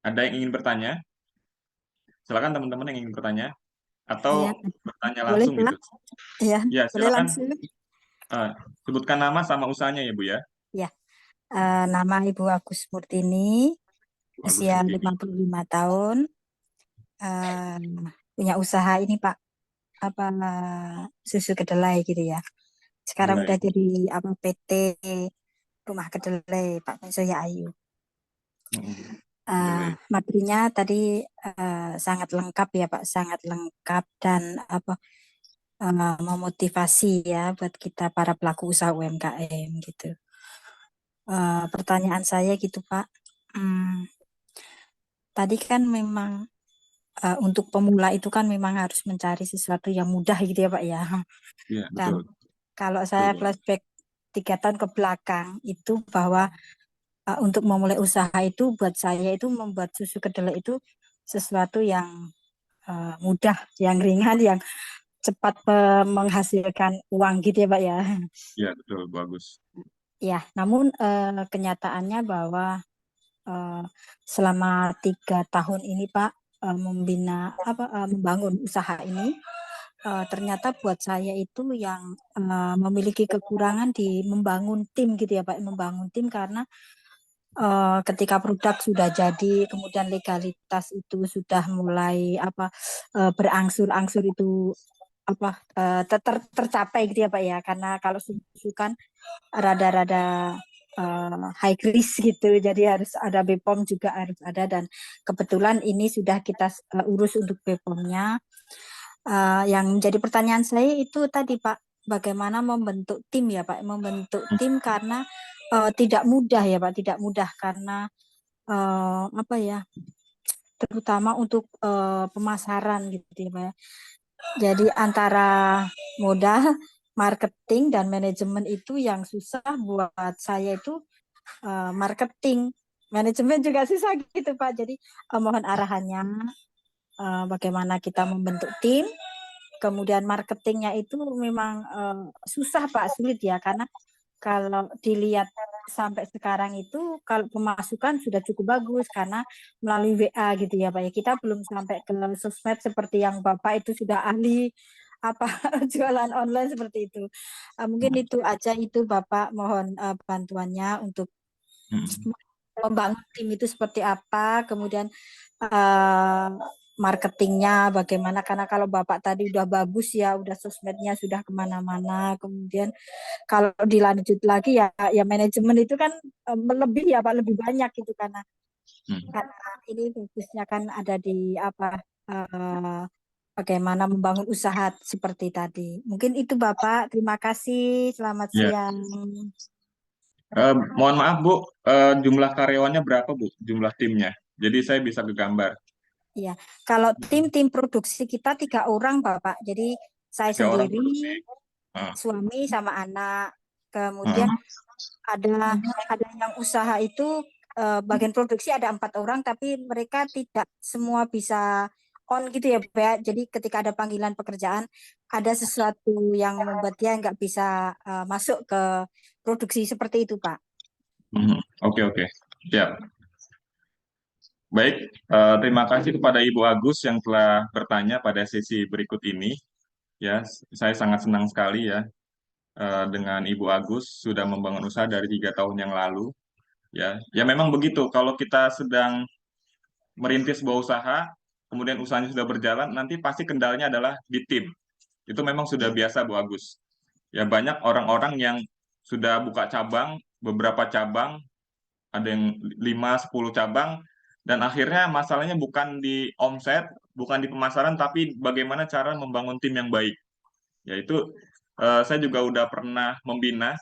Speaker 1: Ada yang ingin bertanya? Silakan teman-teman yang ingin bertanya
Speaker 3: Iya,
Speaker 1: atau bertanya
Speaker 3: boleh
Speaker 1: langsung
Speaker 3: Pak.
Speaker 1: gitu.
Speaker 3: Iya,
Speaker 1: Ya,
Speaker 3: boleh
Speaker 1: silakan.
Speaker 3: langsung.
Speaker 1: Sebutkan nama sama usahanya ya, Bu, ya.
Speaker 3: Ya, nama Ibu Agus Murtini,
Speaker 1: Agus
Speaker 3: usia
Speaker 1: Murtini.
Speaker 3: 55 tahun, punya usaha ini Pak, apa susu kedelai gitu ya. Sekarang
Speaker 1: Mulai.
Speaker 3: udah jadi apa PT Rumah Kedelai Pak Mensoya Ayu.
Speaker 1: Kedelai.
Speaker 3: Materinya tadi sangat lengkap ya Pak, sangat lengkap dan apa memotivasi ya buat kita para pelaku usaha UMKM gitu. Pertanyaan saya gitu Pak, tadi kan memang untuk pemula itu kan memang harus mencari sesuatu yang mudah gitu ya Pak ya.
Speaker 1: Iya,
Speaker 3: Dan
Speaker 1: betul.
Speaker 3: kalau saya
Speaker 1: Betul.
Speaker 3: flashback 3 tahun ke belakang itu bahwa untuk memulai usaha itu buat saya itu membuat susu kedelai itu sesuatu yang mudah, yang ringan, yang cepat menghasilkan uang gitu ya Pak ya.
Speaker 1: Iya, betul, bagus.
Speaker 3: Ya, namun kenyataannya bahwa selama 3 tahun ini Pak membangun usaha ini ternyata buat saya itu yang memiliki kekurangan di membangun tim gitu ya Pak, membangun tim karena ketika produk sudah jadi, kemudian legalitas itu sudah mulai berangsur-angsur itu tercapai gitu ya Pak ya, karena kalau susu kan rada-rada high risk gitu, jadi harus ada BPOM juga harus ada, dan kebetulan ini sudah kita urus untuk BPOM-nya. Yang menjadi pertanyaan saya itu tadi Pak, bagaimana membentuk tim ya Pak, membentuk tim karena tidak mudah ya Pak, tidak mudah karena terutama untuk pemasaran gitu ya Pak. Jadi antara modal, marketing dan manajemen itu yang susah buat saya itu marketing, manajemen juga susah gitu Pak. Jadi mohon arahannya bagaimana kita membentuk tim. Kemudian marketingnya itu memang susah Pak, sulit ya, karena kalau dilihat sampai sekarang itu kalau pemasukan sudah cukup bagus karena melalui WA gitu ya Pak ya. Kita belum sampai ke sosmed seperti yang Bapak itu sudah ahli apa jualan online seperti itu. Mungkin itu aja, itu Bapak mohon bantuannya untuk membangun tim itu seperti apa, kemudian marketingnya bagaimana, karena kalau Bapak tadi udah bagus ya, udah sosmednya sudah kemana-mana, kemudian kalau dilanjut lagi ya manajemen itu kan lebih ya Pak, lebih banyak gitu, karena ini fokusnya kan ada di apa, bagaimana membangun usaha seperti tadi. Mungkin itu Bapak, terima kasih, selamat
Speaker 1: Ya.
Speaker 3: siang.
Speaker 1: Mohon maaf Bu, jumlah karyawannya berapa Bu? Jumlah timnya. Jadi saya bisa kegambar.
Speaker 3: Iya, kalau tim produksi kita 3 orang Bapak. Jadi saya
Speaker 1: 3 orang
Speaker 3: sendiri,
Speaker 1: produksi.
Speaker 3: suami sama anak. Kemudian ada yang usaha itu bagian produksi ada 4 orang, tapi mereka tidak semua bisa on gitu ya Pak. Jadi ketika ada panggilan pekerjaan, ada sesuatu yang membuat dia nggak bisa masuk ke produksi seperti itu Pak.
Speaker 1: Oke. Siap. Baik, terima kasih kepada Ibu Agus yang telah bertanya pada sesi berikut ini. Ya, saya sangat senang sekali ya dengan Ibu Agus sudah membangun usaha dari 3 tahun yang lalu. Ya memang begitu. Kalau kita sedang merintis sebuah usaha, kemudian usahanya sudah berjalan, nanti pasti kendalanya adalah di tim. Itu memang sudah biasa, Bu Agus. Ya banyak orang-orang yang sudah buka cabang, beberapa cabang, ada yang 5-10 cabang, dan akhirnya masalahnya bukan di omset, bukan di pemasaran, tapi bagaimana cara membangun tim yang baik. Yaitu saya juga udah pernah membina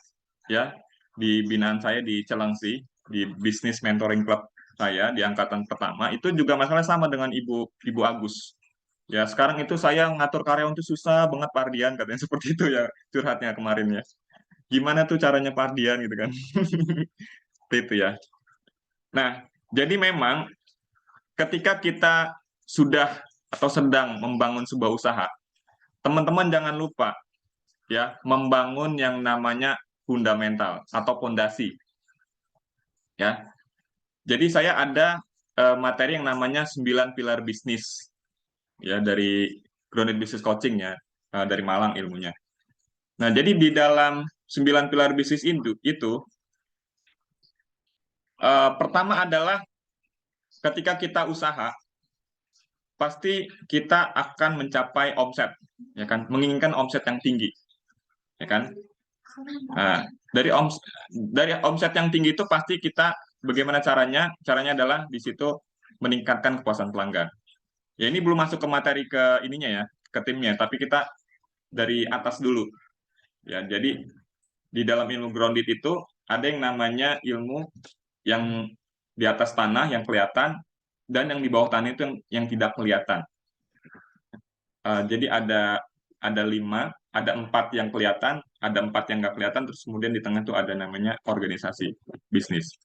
Speaker 1: ya di binaan saya di Celengsi, di Business Mentoring Club saya di angkatan pertama, itu juga masalah sama dengan Ibu Agus. Ya, sekarang itu saya ngatur karyawan itu susah banget Pak Ardian, katanya seperti itu ya curhatnya kemarin ya. Gimana tuh caranya Pak Ardian gitu kan. Seperti itu ya. Nah, jadi memang ketika kita sudah atau sedang membangun sebuah usaha, teman-teman jangan lupa ya membangun yang namanya fundamental atau fondasi. Ya. Jadi saya ada materi yang namanya 9 pilar bisnis ya dari Grounded Business Coaching ya, dari Malang ilmunya. Nah, jadi di dalam 9 pilar bisnis itu pertama adalah ketika kita usaha pasti kita akan mencapai omset, ya kan? Menginginkan omset yang tinggi, ya kan? Nah, dari omset yang tinggi itu pasti kita bagaimana caranya? Caranya adalah di situ meningkatkan kepuasan pelanggan. Ya ini belum masuk ke materi ke ininya ya, ke timnya, tapi kita dari atas dulu. Ya, jadi di dalam ilmu grounded itu ada yang namanya ilmu yang di atas tanah yang kelihatan dan yang di bawah tanah itu yang tidak kelihatan. Jadi ada 5, ada 4 yang kelihatan, ada 4 yang nggak kelihatan, terus kemudian di tengah itu ada namanya organisasi bisnis.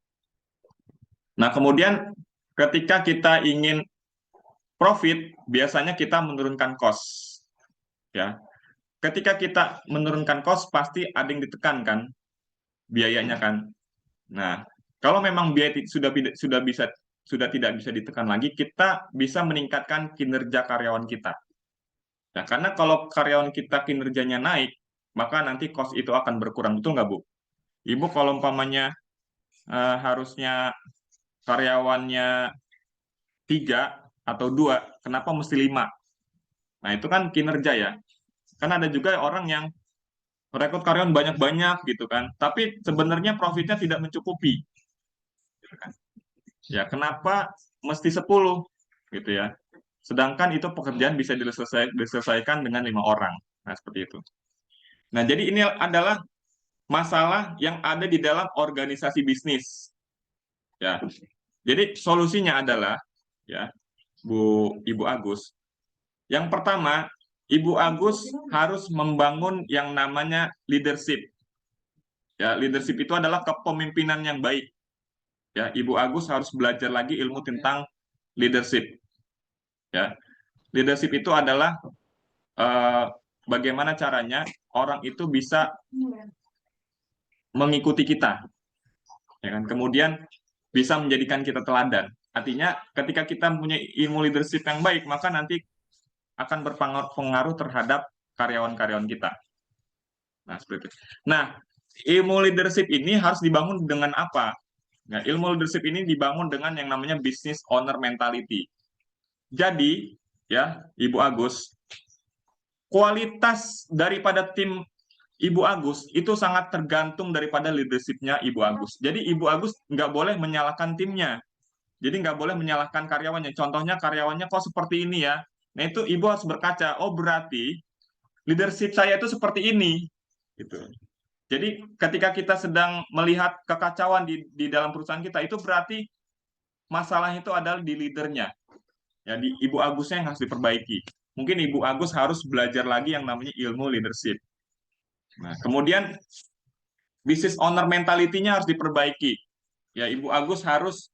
Speaker 1: Nah, kemudian ketika kita ingin profit, biasanya kita menurunkan cost. Ya, ketika kita menurunkan cost, pasti ada yang ditekankan biayanya kan. Nah, kalau memang biaya sudah tidak bisa ditekan lagi, kita bisa meningkatkan kinerja karyawan kita. Nah, karena kalau karyawan kita kinerjanya naik, maka nanti cost itu akan berkurang. Betul nggak, Bu? Ibu kalau umpamanya harusnya karyawannya 3 atau 2, kenapa mesti 5? Nah, itu kan kinerja ya. Kan ada juga orang yang merekrut karyawan banyak-banyak gitu kan, tapi sebenarnya profitnya tidak mencukupi. Ya, kenapa mesti 10 gitu ya? Sedangkan itu pekerjaan bisa diselesaikan dengan 5 orang. Nah, seperti itu. Nah, jadi ini adalah masalah yang ada di dalam organisasi bisnis. Ya. Jadi solusinya adalah ya, Ibu Agus. Yang pertama, Ibu Agus harus membangun yang namanya leadership. Ya, leadership itu adalah kepemimpinan yang baik. Ya, Ibu Agus harus belajar lagi ilmu tentang leadership. Ya. Leadership itu adalah bagaimana caranya orang itu bisa mengikuti kita, ya kan? Kemudian bisa menjadikan kita teladan. Artinya, ketika kita punya ilmu leadership yang baik, maka nanti akan berpengaruh terhadap karyawan-karyawan kita. Nah, seperti itu. Nah, ilmu leadership ini harus dibangun dengan apa? Nah, ilmu leadership ini dibangun dengan yang namanya business owner mentality. Jadi, ya, Ibu Agus, kualitas daripada tim Ibu Agus itu sangat tergantung daripada leadership-nya Ibu Agus. Jadi Ibu Agus nggak boleh menyalahkan timnya. Jadi nggak boleh menyalahkan karyawannya. Contohnya karyawannya kok seperti ini ya. Nah itu Ibu harus berkaca. Oh berarti leadership saya itu seperti ini. Gitu. Jadi ketika kita sedang melihat kekacauan di dalam perusahaan kita, itu berarti masalah itu adalah di leadernya. Ya, di Ibu Agusnya yang harus diperbaiki. Mungkin Ibu Agus harus belajar lagi yang namanya ilmu leadership. Nah, kemudian business owner mentality-nya harus diperbaiki. Ya, Ibu Agus harus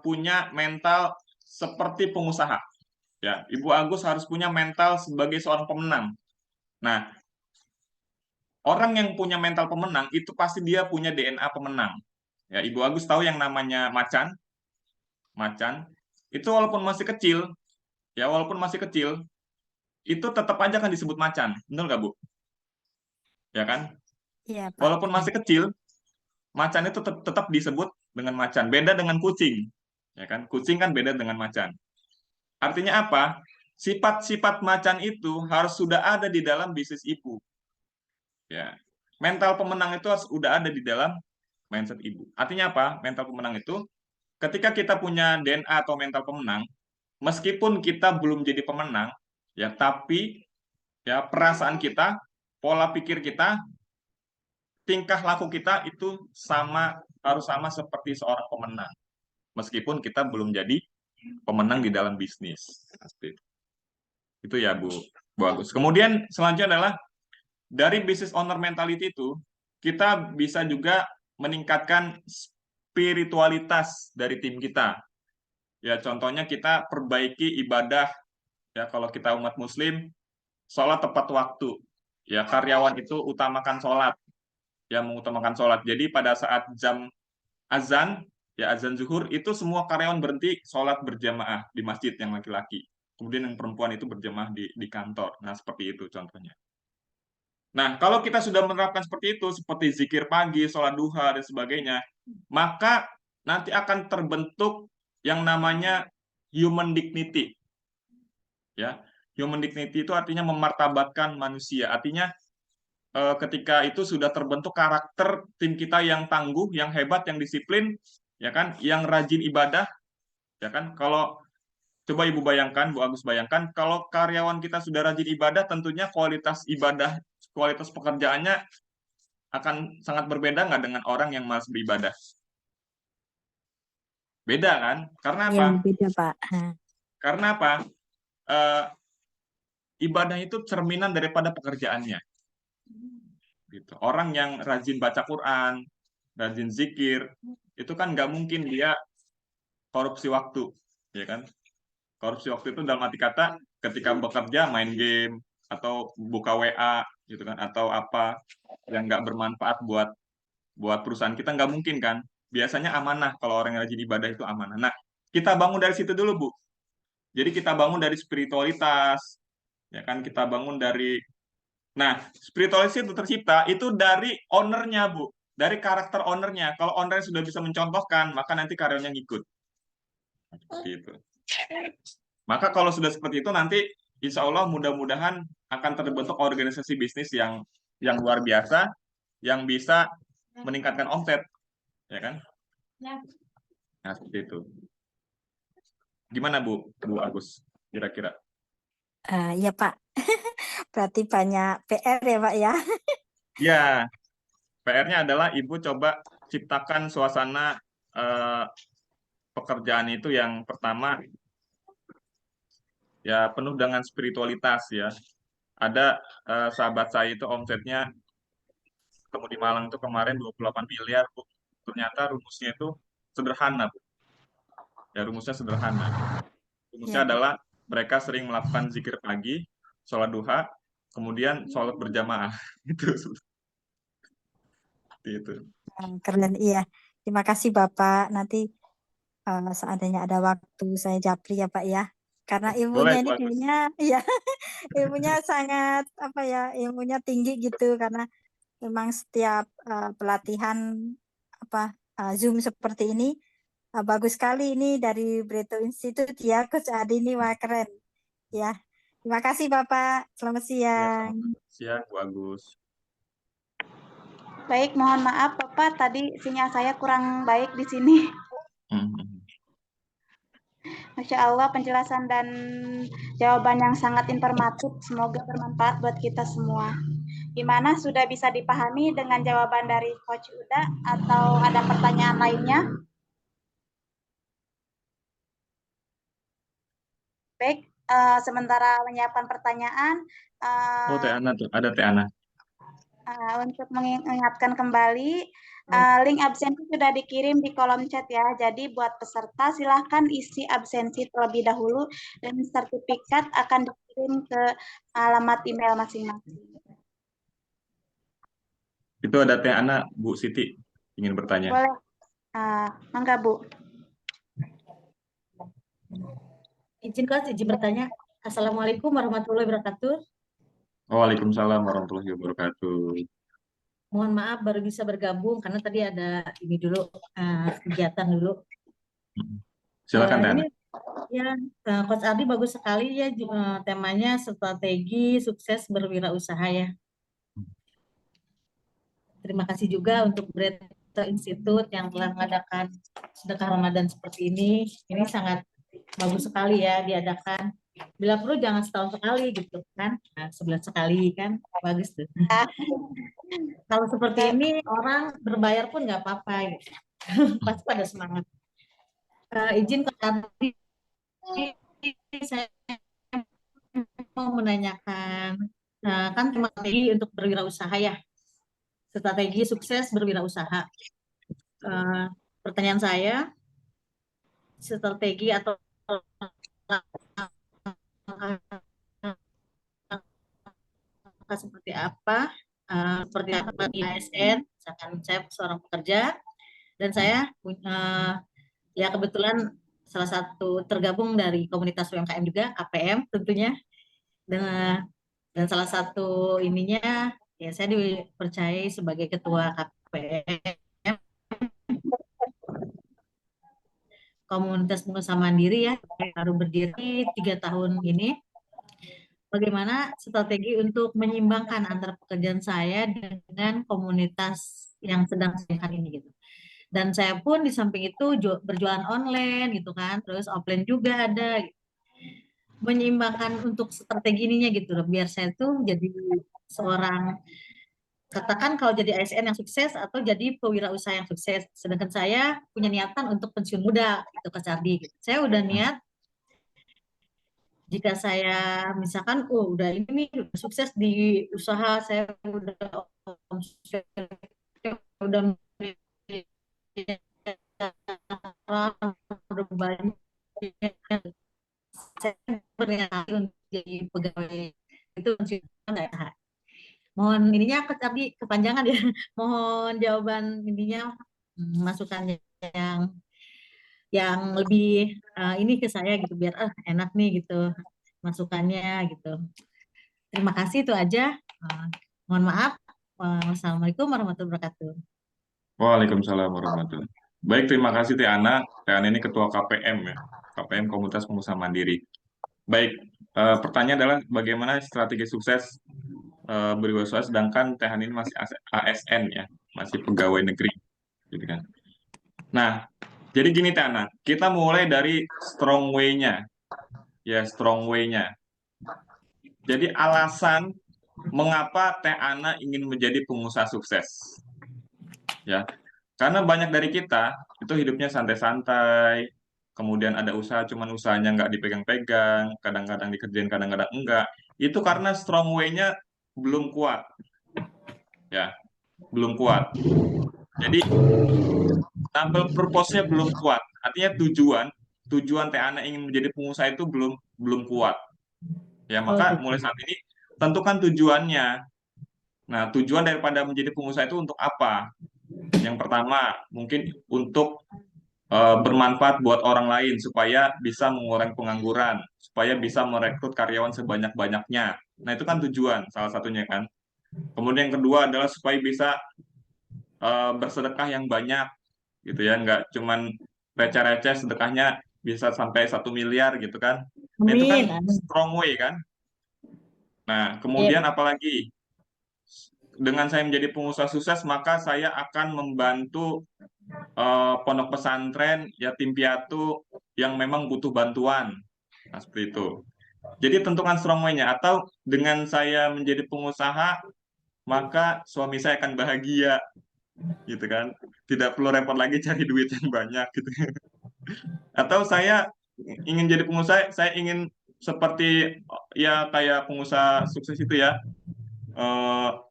Speaker 1: punya mental seperti pengusaha. Ya, Ibu Agus harus punya mental sebagai seorang pemenang. Nah, orang yang punya mental pemenang itu pasti dia punya DNA pemenang. Ya, Ibu Agus tahu yang namanya macan. Macan itu walaupun masih kecil, ya walaupun masih kecil, itu tetap aja kan disebut macan. Benar nggak, Bu? Ya kan?
Speaker 3: Iya, Pak.
Speaker 1: Walaupun masih kecil, macan itu tetap disebut dengan macan. Beda dengan kucing. Ya kan? Kucing kan beda dengan macan. Artinya apa? Sifat-sifat macan itu harus sudah ada di dalam bisnis Ibu. Ya. Mental pemenang itu harus sudah ada di dalam mindset Ibu. Artinya apa? Mental pemenang itu ketika kita punya DNA atau mental pemenang, meskipun kita belum jadi pemenang, ya tapi ya perasaan kita, pola pikir kita, tingkah laku kita itu harus sama seperti seorang pemenang. Meskipun kita belum jadi pemenang di dalam bisnis. Itu ya Bu Agus. Kemudian selanjutnya adalah dari business owner mentality itu kita bisa juga meningkatkan spiritualitas dari tim kita. Ya contohnya kita perbaiki ibadah, ya kalau kita umat muslim sholat tepat waktu, ya karyawan itu utamakan sholat, ya mengutamakan sholat. Jadi pada saat jam azan, ya azan zuhur itu semua karyawan berhenti sholat berjamaah di masjid yang laki-laki. Kemudian yang perempuan itu berjamaah di kantor. Nah seperti itu contohnya. Nah kalau kita sudah menerapkan seperti itu, seperti zikir pagi, sholat duha dan sebagainya, maka nanti akan terbentuk yang namanya human dignity. Ya, human dignity itu artinya memartabatkan manusia. Artinya ketika itu sudah terbentuk karakter tim kita yang tangguh, yang hebat, yang disiplin, ya kan, yang rajin ibadah, ya kan. Kalau coba Ibu bayangkan, Bu Agus bayangkan, kalau karyawan kita sudah rajin ibadah, tentunya kualitas ibadah, kualitas pekerjaannya akan sangat berbeda nggak dengan orang yang malas beribadah? Beda kan? Karena apa?
Speaker 3: Yang beda, Pak.
Speaker 1: Karena apa? Ibadah itu cerminan daripada pekerjaannya. Gitu. Orang yang rajin baca Quran, rajin zikir, itu kan nggak mungkin dia korupsi waktu, ya kan? Korupsi waktu itu dalam arti kata ketika bekerja main game atau buka WA, gitu kan? Atau apa yang nggak bermanfaat buat perusahaan kita nggak mungkin kan? Biasanya amanah kalau orang yang rajin ibadah itu amanah. Nah, kita bangun dari situ dulu, Bu. Jadi kita bangun dari spiritualitas, ya kan? Kita bangun dari Nah, spiritualitas itu tercipta itu dari ownernya, Bu. Dari karakter ownernya. Kalau ownernya sudah bisa mencontohkan, maka nanti karyawannya ngikut. Seperti itu. Maka kalau sudah seperti itu, nanti insya Allah mudah-mudahan akan terbentuk organisasi bisnis yang luar biasa, yang bisa meningkatkan omset. Ya kan? Nah, seperti itu. Gimana, Bu Agus? Kira-kira?
Speaker 3: Ya, Pak. Berarti banyak PR ya, Pak ya.
Speaker 1: Ya, PR-nya adalah Ibu coba ciptakan suasana pekerjaan itu yang pertama ya penuh dengan spiritualitas ya. Ada sahabat saya itu omsetnya ketemu di Malang itu kemarin 28 miliar, Bu. Ternyata rumusnya itu sederhana, Bu. Ya rumusnya sederhana. Rumusnya
Speaker 3: Ya.
Speaker 1: adalah mereka sering melakukan zikir pagi, sholat duha, kemudian sholat berjamaah. Itu seperti itu.
Speaker 3: Keren, iya. Terima kasih Bapak. Nanti seandainya ada waktu saya japri ya Pak ya. Karena
Speaker 1: Boleh,
Speaker 3: ilmunya ini
Speaker 1: bagus.
Speaker 3: kayaknya, ya ilmunya sangat apa ya, ilmunya tinggi gitu. Karena memang setiap pelatihan apa Zoom seperti ini bagus sekali ini dari Breto Institute ya, Coach Adi ini wah keren ya. Terima kasih Bapak. Selamat
Speaker 1: Ya,
Speaker 3: siang.
Speaker 1: selamat siang, Bu Agus.
Speaker 4: Baik, mohon maaf Bapak, tadi sinyal saya kurang baik di sini.
Speaker 1: Hmm.
Speaker 4: Masya Allah, penjelasan dan jawaban yang sangat informatif. Semoga bermanfaat buat kita semua. Gimana, sudah bisa dipahami dengan jawaban dari Coach Uda atau ada pertanyaan lainnya? Baik, sementara menyiapkan pertanyaan,
Speaker 1: Oh, Teh Ana tuh, ada Teh Ana.
Speaker 4: untuk mengingatkan kembali, link absensi sudah dikirim di kolom chat ya. Jadi buat peserta silahkan isi absensi terlebih dahulu dan sertifikat akan dikirim ke alamat email masing-masing.
Speaker 1: Itu ada Teh Ana, Bu Siti, ingin bertanya.
Speaker 4: Boleh, mangga Bu.
Speaker 5: Izin Coach, izin bertanya. Assalamualaikum warahmatullahi wabarakatuh.
Speaker 1: Waalaikumsalam warahmatullahi wabarakatuh.
Speaker 5: Mohon maaf baru bisa bergabung karena tadi ada ini dulu kegiatan dulu.
Speaker 1: Silakan Teh Ana.
Speaker 5: Ini ya Coach Ardi bagus sekali ya temanya strategi sukses berwirausaha ya. Terima kasih juga untuk Breto Institute yang telah mengadakan sedekah Ramadan seperti ini. Ini sangat bagus sekali ya diadakan. Bila perlu jangan setahun sekali gitu kan, nah, sebulan sekali kan, bagus tuh. Kalau seperti ini orang berbayar pun nggak apa-apa gitu. Pasti pada semangat. Izin Kak Ardi, saya mau menanyakan, kan tema strategi untuk berwirausaha ya, strategi sukses berwirausaha. Pertanyaan saya, strategi atau seperti apa? Seperti apa di ASN? Misalkan saya seorang pekerja dan saya ya kebetulan salah satu tergabung dari komunitas UMKM juga, KPM tentunya. Dan salah satu ininya ya saya dipercayai sebagai ketua KPM komunitas pengusaha mandiri ya, baru berdiri 3 tahun ini. Bagaimana strategi untuk menyeimbangkan antara pekerjaan saya dengan komunitas yang sedang saya ini gitu. Dan saya pun di samping itu berjualan online gitu kan, terus offline juga ada. Gitu. Menyeimbangkan untuk strategi ininya gitu loh, biar saya tuh jadi seorang, katakan kalau jadi ASN yang sukses atau jadi pewirausaha yang sukses. Sedangkan saya punya niatan untuk pensiun muda, itu Kak Cardi. Gitu. Saya udah niat, jika saya misalkan, udah ini udah sukses di usaha, saya udah banyak, saya berniat untuk jadi pegawai itu nggak. Mohon ininya Kak Cardi kepanjangan ya. Mohon jawaban ininya, masukannya yang lebih ini ke saya gitu biar enak nih gitu masukannya gitu. Terima kasih itu aja. Mohon maaf. Wassalamualaikum warahmatullahi wabarakatuh.
Speaker 1: Waalaikumsalam warahmatullahi wabarakatuh. Baik, terima kasih Teh Ana. Teh Ana ini ketua KPM ya, KPM Komunitas Pengusaha Mandiri. Baik, pertanyaan adalah bagaimana strategi sukses berwirausaha sedangkan Teh Ana ini masih ASN ya, masih pegawai negeri, gitu kan. Nah, jadi gini Teh Ana, kita mulai dari strong way-nya, ya strong way-nya. Jadi alasan mengapa Teh Ana ingin menjadi pengusaha sukses, ya. Karena banyak dari kita itu hidupnya santai-santai, kemudian ada usaha, cuman usahanya nggak dipegang-pegang, kadang-kadang dikerjain, kadang-kadang enggak. Itu karena strong way-nya belum kuat, ya, belum kuat. Jadi, tampil purpose-nya belum kuat. Artinya tujuan Teh Ana ingin menjadi pengusaha itu belum kuat. Ya,
Speaker 5: Oh,
Speaker 1: maka
Speaker 5: gitu.
Speaker 1: mulai saat ini tentukan tujuannya. Nah, tujuan daripada menjadi pengusaha itu untuk apa? Yang pertama, mungkin untuk bermanfaat buat orang lain supaya bisa mengurangi pengangguran, supaya bisa merekrut karyawan sebanyak-banyaknya. Nah, itu kan tujuan salah satunya kan. Kemudian yang kedua adalah supaya bisa bersedekah yang banyak gitu ya, nggak cuman receh-receh sedekahnya bisa sampai 1 miliar gitu kan. Nah, itu kan
Speaker 5: Amin, amin.
Speaker 1: strong way kan. Nah,
Speaker 5: Iya,
Speaker 1: kemudian apalagi? Dengan saya menjadi pengusaha sukses, maka saya akan membantu pondok pesantren, yatim piatu yang memang butuh bantuan. Nah, seperti itu. Jadi tentukan strong way-nya. Atau dengan saya menjadi pengusaha, maka suami saya akan bahagia, gitu kan. Tidak perlu repot lagi cari duit yang banyak, gitu. Atau saya ingin jadi pengusaha, saya ingin seperti ya kayak pengusaha sukses itu ya,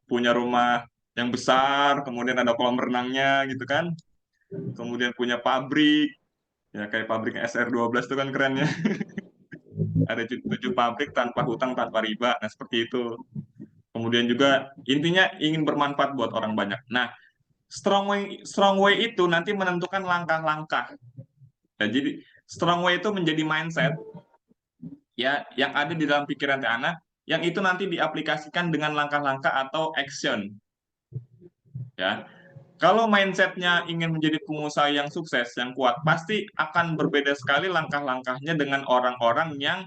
Speaker 1: punya rumah yang besar, kemudian ada kolam renangnya, gitu kan. Kemudian punya pabrik, ya kayak pabrik SR12 itu kan keren ya. Ada 7 pabrik tanpa hutang, tanpa riba. Nah, seperti itu. Kemudian juga intinya ingin bermanfaat buat orang banyak. Nah, strong way itu nanti menentukan langkah-langkah. Ya, jadi strong way itu menjadi mindset ya yang ada di dalam pikiran Teh Ana, yang itu nanti diaplikasikan dengan langkah-langkah atau action. Ya, kalau mindsetnya ingin menjadi pengusaha yang sukses, yang kuat, pasti akan berbeda sekali langkah-langkahnya dengan orang-orang yang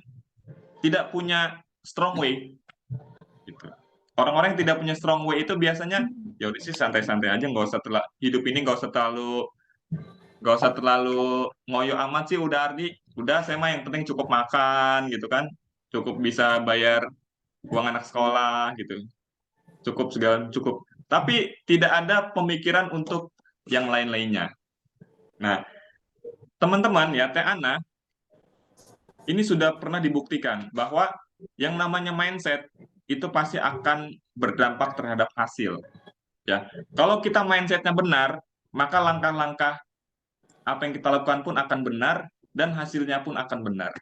Speaker 1: tidak punya strong way. Gitu. Orang-orang yang tidak punya strong way itu biasanya ya udah sih santai-santai aja, hidup ini nggak usah terlalu ngoyo amat sih, udah Ardi, udah saya mah yang penting cukup makan gitu kan, cukup bisa bayar uang anak sekolah gitu, cukup segala cukup. Tapi tidak ada pemikiran untuk yang lain-lainnya. Nah, teman-teman ya, Teh Ana ini sudah pernah dibuktikan bahwa yang namanya mindset itu pasti akan berdampak terhadap hasil. Ya, kalau kita mindsetnya benar, maka langkah-langkah apa yang kita lakukan pun akan benar dan hasilnya pun akan benar.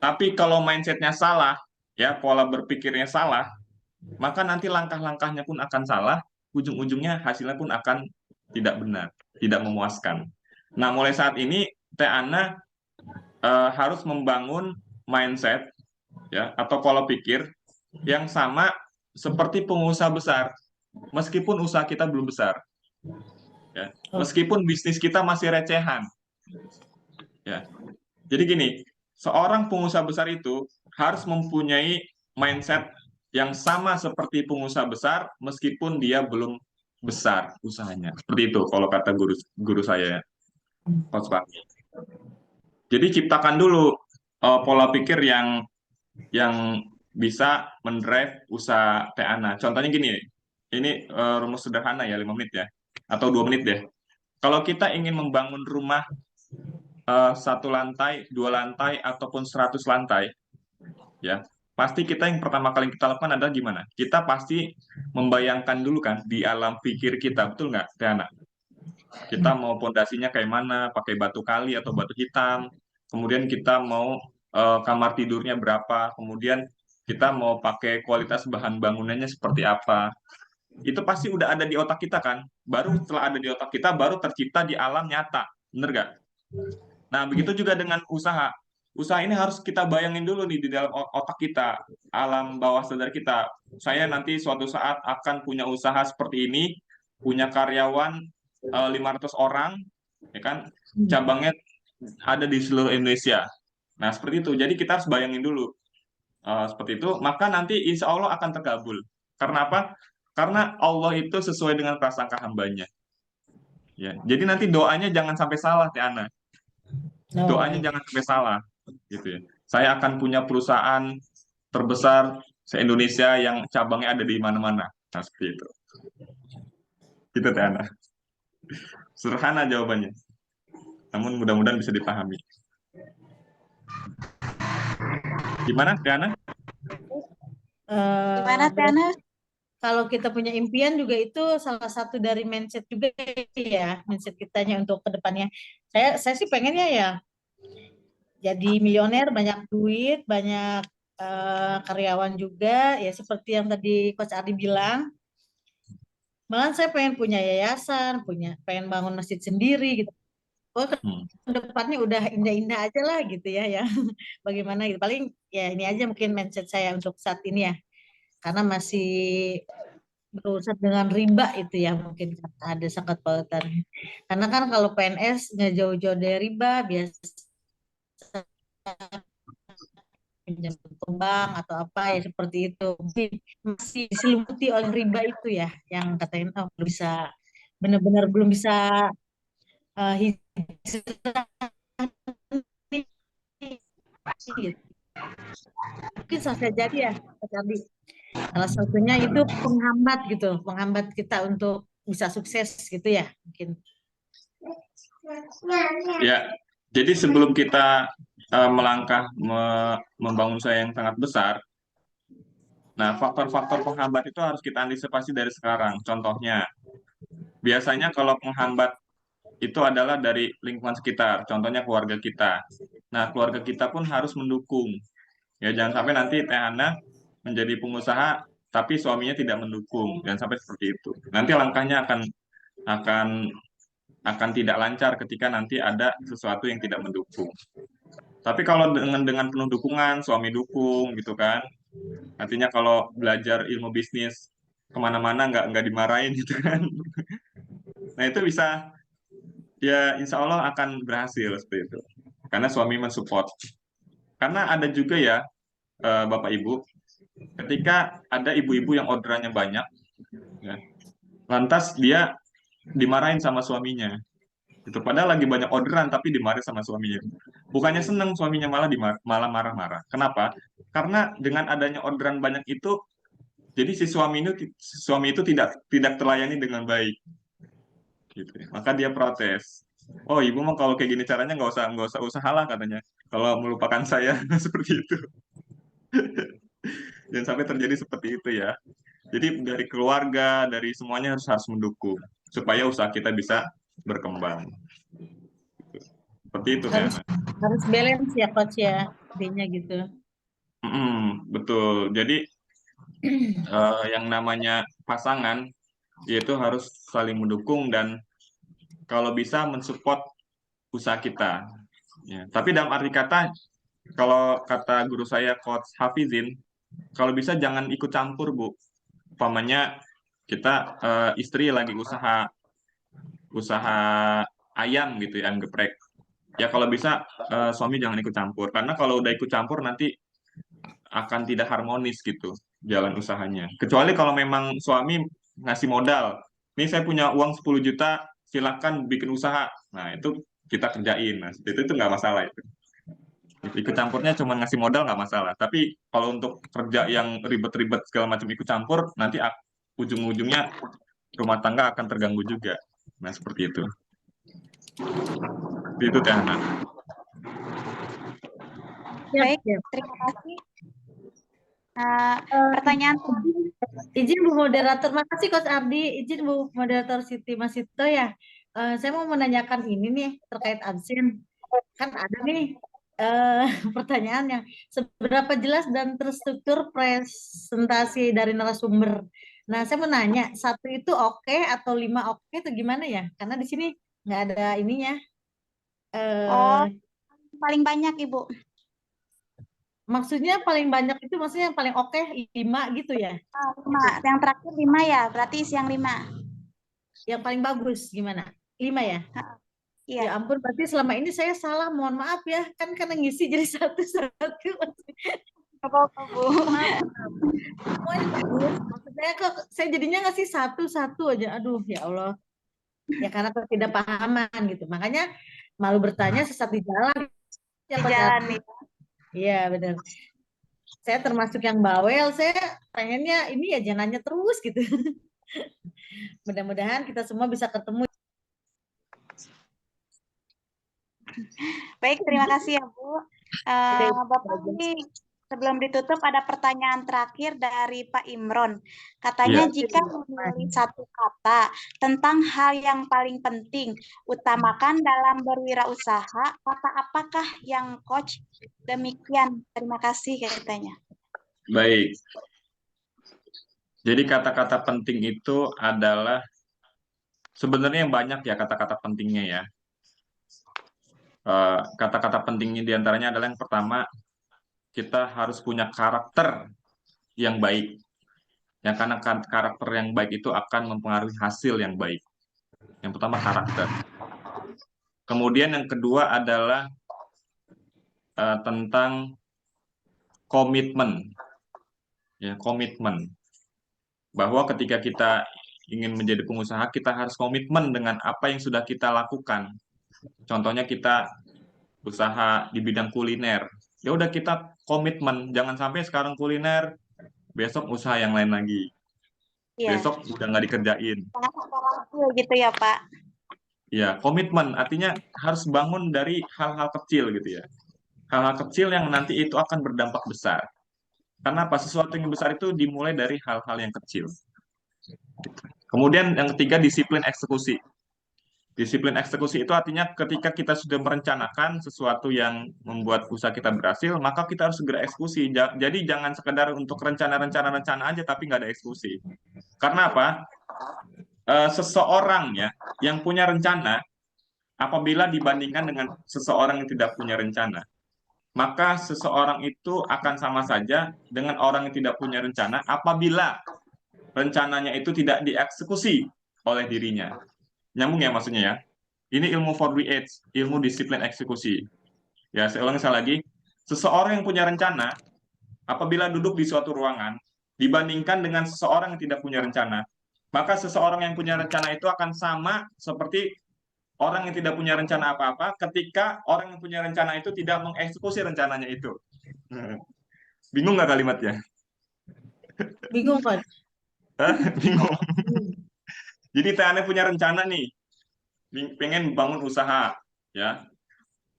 Speaker 1: Tapi kalau mindsetnya salah, ya pola berpikirnya salah, maka nanti langkah-langkahnya pun akan salah, ujung-ujungnya hasilnya pun akan tidak benar, tidak memuaskan. Nah, mulai saat ini Teh Ana harus membangun mindset ya atau pola pikir yang sama seperti pengusaha besar, meskipun usaha kita belum besar, ya, meskipun bisnis kita masih recehan, ya. Jadi gini, seorang pengusaha besar itu harus mempunyai mindset yang sama seperti pengusaha besar, meskipun dia belum besar usahanya. Seperti itu kalau kata guru saya, Coach Pak. Jadi ciptakan dulu pola pikir yang bisa mendrive usaha Teh Ana. Contohnya gini, ini rumus sederhana ya, 5 menit ya, atau 2 menit deh. Kalau kita ingin membangun rumah 1 lantai, 2 lantai, ataupun 100 lantai, ya pasti kita yang pertama kali kita lakukan adalah gimana? Kita pasti membayangkan dulu kan di alam pikir kita, betul nggak, Teh Ana? Kita mau pondasinya kayak mana, pakai batu kali atau batu hitam. Kemudian kita mau kamar tidurnya berapa. Kemudian kita mau pakai kualitas bahan bangunannya seperti apa. Itu pasti udah ada di otak kita kan. Baru setelah ada di otak kita, baru tercipta di alam nyata. Bener nggak? Nah, begitu juga dengan usaha. Usaha ini harus kita bayangin dulu nih di dalam otak kita, alam bawah sadar kita. Saya nanti suatu saat akan punya usaha seperti ini, punya karyawan 500 orang, ya kan? Cabangnya ada di seluruh Indonesia. Nah, seperti itu. Jadi kita harus bayangin dulu seperti itu, maka nanti insya Allah akan terkabul. Karena apa? Karena Allah itu sesuai dengan prasangka hambanya. Ya, jadi nanti doanya jangan sampai salah, Teh Ana. Doanya jangan sampai salah, gitu ya. Saya akan punya perusahaan terbesar se-Indonesia yang cabangnya ada di mana-mana. Nah, seperti itu. Gitu, Teh Ana. Sederhana jawabannya. Namun mudah-mudahan bisa dipahami. Gimana, Teh Ana?
Speaker 4: Gimana, Teh Ana?
Speaker 5: Kalau kita punya impian juga itu salah satu dari mindset juga ya, mindset kitanya untuk ke depannya. Saya sih pengennya ya jadi milioner, banyak duit, banyak karyawan juga, ya seperti yang tadi Coach Ardi bilang. Malah saya pengen punya yayasan, pengen bangun masjid sendiri gitu. Oh, ke
Speaker 1: Hmm.
Speaker 5: depannya udah indah-indah aja lah gitu ya, ya. Bagaimana gitu. Paling ya ini aja mungkin mindset saya untuk saat ini ya. Karena masih berurusan dengan riba itu ya mungkin ada sangat pautan. Karena kan kalau PNS nggak jauh-jauh dari riba, biasa pinjam ke bank atau apa ya seperti itu. Mungkin masih diselimuti oleh riba itu ya, yang katanya oh, belum bisa benar-benar belum bisa hijrah nih, gitu. Mungkin saja jadi ya, Mas Ardi. Salah satunya itu penghambat gitu, penghambat kita untuk bisa sukses gitu ya, mungkin.
Speaker 1: Ya, jadi sebelum kita melangkah membangun usaha yang sangat besar, nah faktor-faktor penghambat itu harus kita antisipasi dari sekarang. Contohnya, biasanya kalau penghambat itu adalah dari lingkungan sekitar, contohnya keluarga kita. Nah, keluarga kita pun harus mendukung. Ya, jangan sampai nanti Teh Hana menjadi pengusaha tapi suaminya tidak mendukung. Jangan sampai seperti itu. Nanti langkahnya akan tidak lancar ketika nanti ada sesuatu yang tidak mendukung. Tapi kalau dengan penuh dukungan, suami dukung gitu kan. Artinya kalau belajar ilmu bisnis kemana-mana nggak dimarahin gitu kan. Nah itu bisa ya insya Allah akan berhasil seperti itu. Karena suami mensupport. Karena ada juga ya Bapak Ibu, ketika ada ibu-ibu yang orderannya banyak, ya, lantas dia dimarahin sama suaminya. Itu padahal lagi banyak orderan tapi dimarahin sama suaminya. Bukannya seneng suaminya malah marah-marah. Kenapa? Karena dengan adanya orderan banyak itu, jadi si suami itu tidak terlayani dengan baik. Gitu ya. Maka dia protes. Oh, ibu mah kalau kayak gini caranya nggak usah usaha lah katanya. Kalau melupakan saya seperti itu. Jangan sampai terjadi seperti itu ya. Jadi dari keluarga, dari semuanya harus mendukung supaya usaha kita bisa berkembang. Seperti itu ya.
Speaker 5: Harus balance ya coach ya, intinya gitu.
Speaker 1: Betul. Jadi yang namanya pasangan yaitu harus saling mendukung dan kalau bisa mensupport usaha kita. Ya. Tapi dalam arti kata, kalau kata guru saya Coach Hafizin, kalau bisa jangan ikut campur Bu. Umpamanya kita istri lagi usaha ayam gitu ya, ayam geprek. Ya kalau bisa suami jangan ikut campur karena kalau udah ikut campur nanti akan tidak harmonis gitu jalan usahanya. Kecuali kalau memang suami ngasih modal. Nih saya punya uang 10 juta, silakan bikin usaha. Nah, itu kita kerjain. Nah, itu nggak masalah itu. Ikut campurnya cuma ngasih modal nggak masalah. Tapi kalau untuk kerja yang ribet-ribet segala macam ikut campur, nanti ujung-ujungnya rumah tangga akan terganggu juga. Nah, seperti itu. Itu Teh Hana.
Speaker 4: Baik, terima kasih. Pertanyaan
Speaker 5: Izin Bu Moderator, makasih Coach Ardi. Izin Bu Moderator Siti Masito ya. Saya mau menanyakan ini nih terkait absen. Kan ada nih pertanyaan yang seberapa jelas dan terstruktur presentasi dari narasumber. Nah, saya mau nanya, 1 itu oke atau 5 oke itu gimana ya? Karena di sini nggak ada ininya.
Speaker 4: paling banyak Ibu.
Speaker 5: Maksudnya paling banyak itu maksudnya yang paling oke 5 gitu ya?
Speaker 4: 5. Yang terakhir 5 ya, berarti isi yang 5.
Speaker 5: Yang paling bagus gimana? 5 ya?
Speaker 4: Iya.
Speaker 5: Ya ampun, berarti selama ini saya salah, mohon maaf ya. Kan karena ngisi jadi satu-satu.
Speaker 4: Apa-apa, Bu.
Speaker 5: Semuanya bagus. Maksudnya kok saya jadinya ngasih satu-satu aja. Aduh, ya Allah. Ya karena ketidakpahaman gitu. Makanya malu bertanya sesat di jalan.
Speaker 4: Di jalan nih.
Speaker 5: Iya, benar. Saya termasuk yang bawel. Saya pengennya ini ya jangan nanya terus gitu. Mudah-mudahan kita semua bisa ketemu.
Speaker 4: Baik, terima kasih ya Bu. Bapak ini sebelum ditutup ada pertanyaan terakhir dari Pak Imron. Katanya
Speaker 1: Iya.
Speaker 4: jika memilih satu kata tentang hal yang paling penting, utamakan dalam berwirausaha, kata apakah yang Coach? Demikian, terima kasih katanya.
Speaker 1: Baik. Jadi kata-kata penting itu adalah sebenarnya banyak ya kata-kata pentingnya ya. Kata-kata pentingnya diantaranya adalah yang pertama, kita harus punya karakter yang baik. Ya, karena karakter yang baik itu akan mempengaruhi hasil yang baik. Yang pertama karakter. Kemudian yang kedua adalah tentang komitmen. Ya, komitmen. Bahwa ketika kita ingin menjadi pengusaha, kita harus komitmen dengan apa yang sudah kita lakukan. Contohnya kita usaha di bidang kuliner. Ya udah kita komitmen, jangan sampai sekarang kuliner, besok usaha yang lain lagi.
Speaker 4: Iya,
Speaker 1: Besok udah nggak dikerjain.
Speaker 4: sangat berhasil gitu ya Pak.
Speaker 1: Ya, komitmen artinya harus bangun dari hal-hal kecil gitu ya. Hal-hal kecil yang nanti itu akan berdampak besar. Karena apa? Sesuatu yang besar itu dimulai dari hal-hal yang kecil. Kemudian yang ketiga, disiplin eksekusi. Disiplin eksekusi itu artinya ketika kita sudah merencanakan sesuatu yang membuat usaha kita berhasil, maka kita harus segera eksekusi. Jadi jangan sekedar untuk rencana aja tapi nggak ada eksekusi. Karena apa? Seseorang ya yang punya rencana, apabila dibandingkan dengan seseorang yang tidak punya rencana, maka seseorang itu akan sama saja dengan orang yang tidak punya rencana apabila rencananya itu tidak dieksekusi oleh dirinya. Nyambung ya maksudnya ya? Ini ilmu 4H, ilmu disiplin eksekusi. Ya, saya ulangi sekali lagi. Seseorang yang punya rencana, apabila duduk di suatu ruangan, dibandingkan dengan seseorang yang tidak punya rencana, maka seseorang yang punya rencana itu akan sama seperti orang yang tidak punya rencana apa-apa ketika orang yang punya rencana itu tidak mengeksekusi rencananya itu. Bingung nggak kalimatnya?
Speaker 5: Bingung, Coach.
Speaker 1: Bingung. Jadi Teh punya rencana nih, pengen bangun usaha, ya,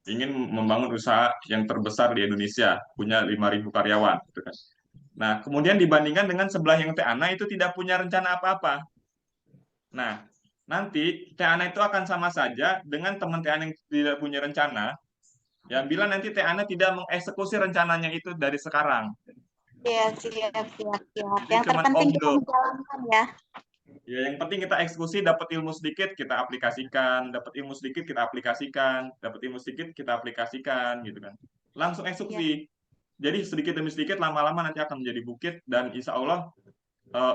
Speaker 1: ingin membangun usaha yang terbesar di Indonesia, punya 5.000 karyawan, gitu kan. Nah, kemudian dibandingkan dengan sebelah yang Teh Ana itu tidak punya rencana apa-apa. Nah, nanti Teh Ana itu akan sama saja dengan teman Teh Ana yang tidak punya rencana, ya, bila nanti Teh Ana tidak mengeksekusi rencananya itu dari sekarang.
Speaker 4: Iya, siap.
Speaker 1: Jadi
Speaker 4: Yang
Speaker 1: cuman
Speaker 4: terpenting kita
Speaker 1: omdo.
Speaker 4: menjalankan ya.
Speaker 1: Ya, yang penting kita eksekusi, dapat ilmu sedikit, kita aplikasikan, dapat ilmu sedikit, kita aplikasikan, dapat ilmu sedikit, kita aplikasikan, gitu kan. Langsung eksekusi. Jadi sedikit demi sedikit, lama-lama nanti akan menjadi bukit, dan insya Allah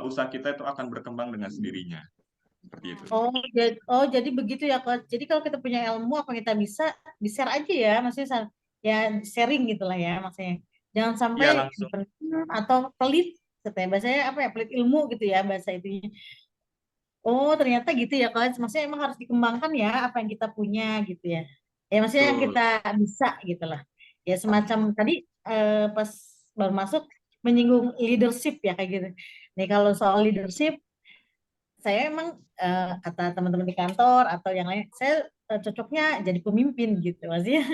Speaker 1: usaha kita itu akan berkembang dengan sendirinya. Seperti itu.
Speaker 5: Jadi begitu ya, Coach. Jadi kalau kita punya ilmu apa kita bisa di-share aja ya, maksudnya ya sharing gitulah ya, maksudnya. Jangan sampai
Speaker 1: Iya, langsung.
Speaker 5: dipendam atau pelit, katanya bahasanya apa ya, pelit ilmu gitu ya bahasa itu. Oh, ternyata gitu ya, Coach. Maksudnya emang harus dikembangkan ya apa yang kita punya gitu ya. Ya maksudnya yang
Speaker 1: Betul.
Speaker 5: kita bisa gitu lah. Ya semacam tadi pas baru masuk menyinggung leadership ya kayak gitu. Nih kalau soal leadership, saya emang kata teman-teman di kantor atau yang lain, saya cocoknya jadi pemimpin gitu, maksudnya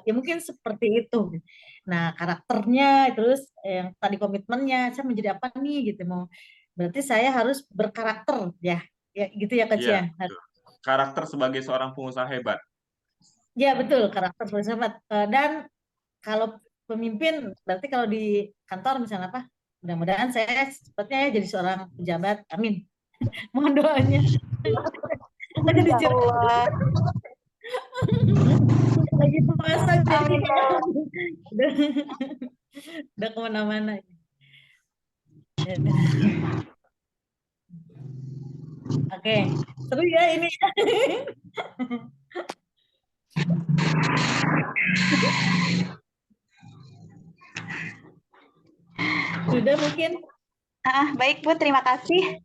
Speaker 5: ya mungkin seperti itu. Nah karakternya terus yang tadi komitmennya, saya menjadi apa nih gitu, mau berarti saya harus berkarakter ya, ya gitu ya Kak
Speaker 1: Iya,
Speaker 5: Cia.
Speaker 1: betul. Karakter sebagai seorang pengusaha hebat.
Speaker 5: Ya betul, karakter filsafat. Dan kalau pemimpin berarti kalau di kantor misalnya apa, mudah-mudahan saya sepertinya jadi seorang pejabat, amin. Mohon doanya. Lagi
Speaker 4: Ya
Speaker 5: dicurhat.
Speaker 4: Allah.
Speaker 5: Lagi puasa jadi
Speaker 4: Amin.
Speaker 5: udah kemana-mana. Ya. Oke, seru ya ini. Sudah mungkin.
Speaker 4: Baik Bu, terima kasih.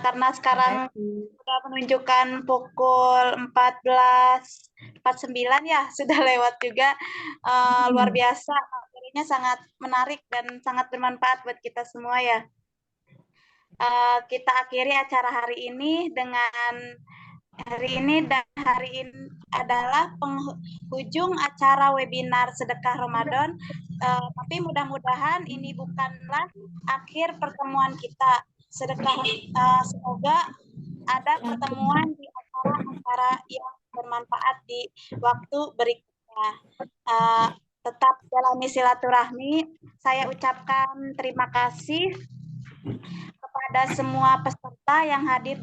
Speaker 4: Karena sekarang sudah menunjukkan pukul 14.49 ya, sudah lewat juga. Luar biasa, materinya sangat menarik dan sangat bermanfaat buat kita semua ya. Kita akhiri acara hari ini dengan hari ini adalah penghujung acara webinar Sedekah Ramadan Tapi mudah-mudahan ini bukanlah akhir pertemuan kita. Semoga ada pertemuan di acara-acara yang bermanfaat di waktu berikutnya. Tetap jalani silaturahmi. Saya ucapkan terima kasih kepada semua peserta yang hadir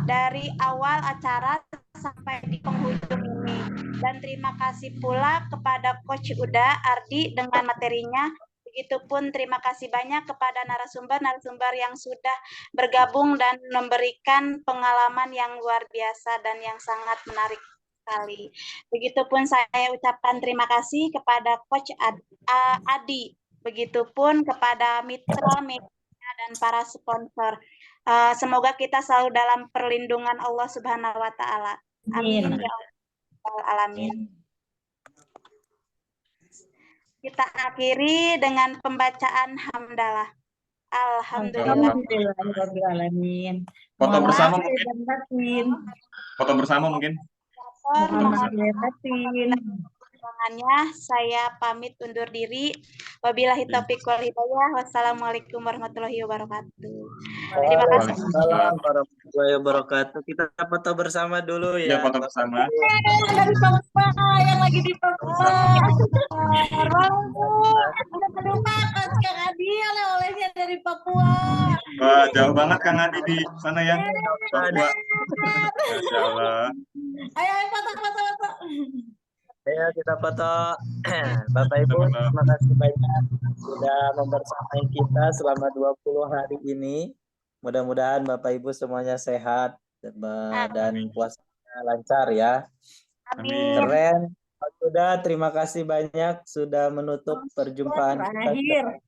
Speaker 4: dari awal acara sampai di penghujung ini. Dan terima kasih pula kepada Coach Uda Ardi dengan materinya. Begitupun terima kasih banyak kepada narasumber-narasumber yang sudah bergabung dan memberikan pengalaman yang luar biasa dan yang sangat menarik sekali. Begitupun saya ucapkan terima kasih kepada Coach Adi. Begitupun kepada mitra media dan para sponsor. Semoga kita selalu dalam perlindungan Allah Subhanahu wa Ta'ala. Amin ya Rabbal alamin. Kita akhiri dengan pembacaan hamdalah. Alhamdulillah.
Speaker 5: Alhamdulillahirrahmanirrahim.
Speaker 1: Foto
Speaker 5: Mohon
Speaker 1: bersama
Speaker 5: maaf lahir
Speaker 1: mungkin.
Speaker 5: dan batin.
Speaker 1: Foto bersama mungkin.
Speaker 5: Mohon maaf lahir batin.
Speaker 4: Saya pamit undur diri. Wabillahi taufiq wal hidayah. Wassalamualaikum warahmatullahi wabarakatuh. Terima kasih.
Speaker 6: Waalaikumsalam warahmatullahi wabarakatuh. Kita foto bersama dulu
Speaker 1: Ya,
Speaker 6: ya.
Speaker 1: foto bersama.
Speaker 5: Dari Papua yang lagi di Papua. Ada lupa Coach Kang Adi oleh-olehnya dari Papua.
Speaker 1: Wah, jauh banget Kang Adi di sana ya. Papua. Masya Allah.
Speaker 5: Ayo foto.
Speaker 6: Ayo kita foto. Bapak Ibu, terima kasih banyak sudah membersamai kita selama 20 hari ini. Mudah-mudahan Bapak Ibu semuanya sehat dan puasanya lancar ya.
Speaker 4: Amin.
Speaker 6: Keren. Sudah, terima kasih banyak sudah menutup perjumpaan kita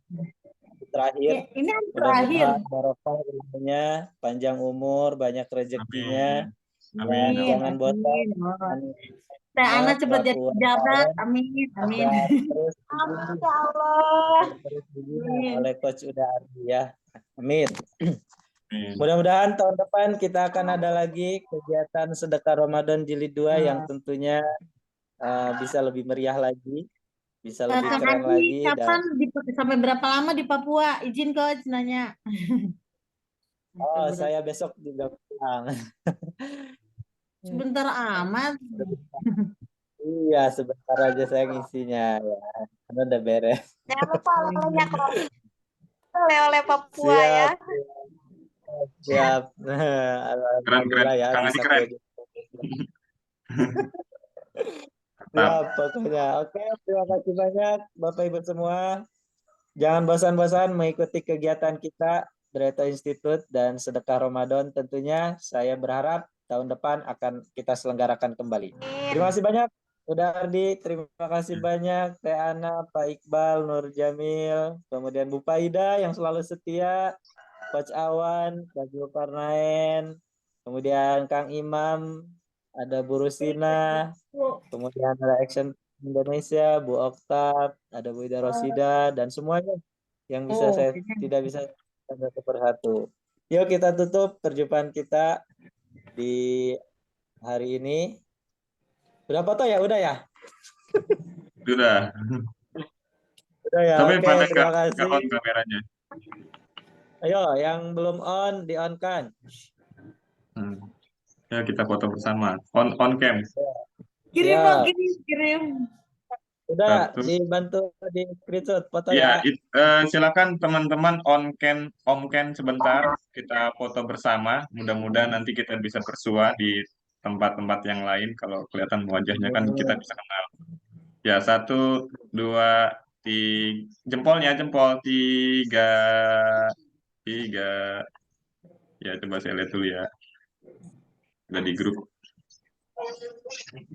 Speaker 6: terakhir.
Speaker 5: Ini terakhir.
Speaker 6: Mudah-mudahan barokah ilmunya, panjang umur, banyak rezekinya.
Speaker 1: Amin.
Speaker 6: Jangan bosan.
Speaker 5: Teh Ana cepat jadi pejabat. Amin.
Speaker 6: Terus
Speaker 4: Ya Allah.
Speaker 6: oleh Coach Uda Ardi ya. Amin.
Speaker 1: Amin.
Speaker 6: Mudah-mudahan tahun depan kita akan ada lagi kegiatan sedekah Ramadan jilid 2 yang tentunya bisa lebih meriah lagi, bisa lebih
Speaker 5: Kang
Speaker 6: keren
Speaker 5: Adi,
Speaker 6: lagi.
Speaker 5: kapan sampai berapa lama di Papua? Izin Coach nanya.
Speaker 6: Oh, saya besok juga pulang.
Speaker 5: Sebentar amat.
Speaker 6: Iya, sebentar aja saya ngisinya ya. Karena udah beres.
Speaker 4: Jangan lupa oleh-oleh Papua ya.
Speaker 6: Siap.
Speaker 1: Keren.
Speaker 6: Ya,
Speaker 1: Kang Adi
Speaker 6: bisa
Speaker 1: keren.
Speaker 6: Siap, pokoknya. Oke, terima kasih banyak Bapak Ibu semua. Jangan bosan-bosan mengikuti kegiatan kita Dreta Institute dan sedekah Ramadan tentunya. Saya berharap tahun depan akan kita selenggarakan kembali. Terima kasih banyak Uda Ardi, terima kasih banyak Teh Ana, Pak Iqbal, Nur Jamil, kemudian Bu Paida yang selalu setia, Coach Awan, Kak Zulkarnain, kemudian Kang Imam, ada Bu Rusina, kemudian ada Action Indonesia, Bu Oktav, ada Bu Ida Rosida, dan semuanya yang bisa saya tidak bisa satu persatu. Yuk kita tutup perjumpaan kita di hari ini. Udah foto ya? Udah ya?
Speaker 1: Sudah.
Speaker 6: Udah ya?
Speaker 1: Tapi
Speaker 6: Oke,
Speaker 1: mana
Speaker 6: terima
Speaker 1: nggak
Speaker 6: kasih.
Speaker 1: on kameranya?
Speaker 6: Ayo, yang belum on, di-on-kan.
Speaker 1: Ya, kita foto bersama. On cam.
Speaker 5: Kirim
Speaker 6: Ya.
Speaker 5: dong, kirim.
Speaker 6: Udah,
Speaker 1: Satu.
Speaker 6: dibantu di screenshot foto
Speaker 1: Ya,
Speaker 6: ya.
Speaker 1: silakan teman-teman on cam sebentar, kita foto bersama. Mudah-mudahan nanti kita bisa bersua di tempat-tempat yang lain. Kalau kelihatan wajahnya kan kita bisa kenal. Ya, 1, 2, 3, jempol 3. Ya, coba saya lihat dulu ya. Udah di grup.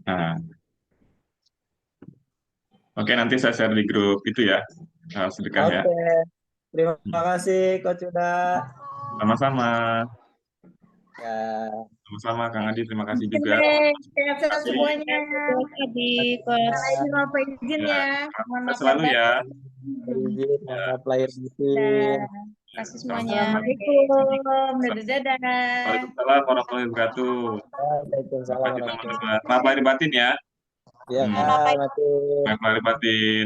Speaker 1: Nah. Oke, nanti saya share di grup itu ya, sedekah ya.
Speaker 6: Oke, terima kasih Coach Uda.
Speaker 1: Sama-sama.
Speaker 6: Ya.
Speaker 1: Sama-sama Kang Adi, terima kasih juga.
Speaker 5: Sehat-sehat semuanya. Izin ya. Mohon maaf
Speaker 1: Selalu ya.
Speaker 6: Izin, maaf lahir batin.
Speaker 5: Terima kasih semuanya. Assalamualaikum. Dadah.
Speaker 1: Waalaikumsalam warahmatullahi wabarakatuh.
Speaker 6: Waalaikumsalam warahmatullahi wabarakatuh.
Speaker 1: Maaf lahir batin ya.
Speaker 6: Ya, mati.
Speaker 1: Maaf lahir batin.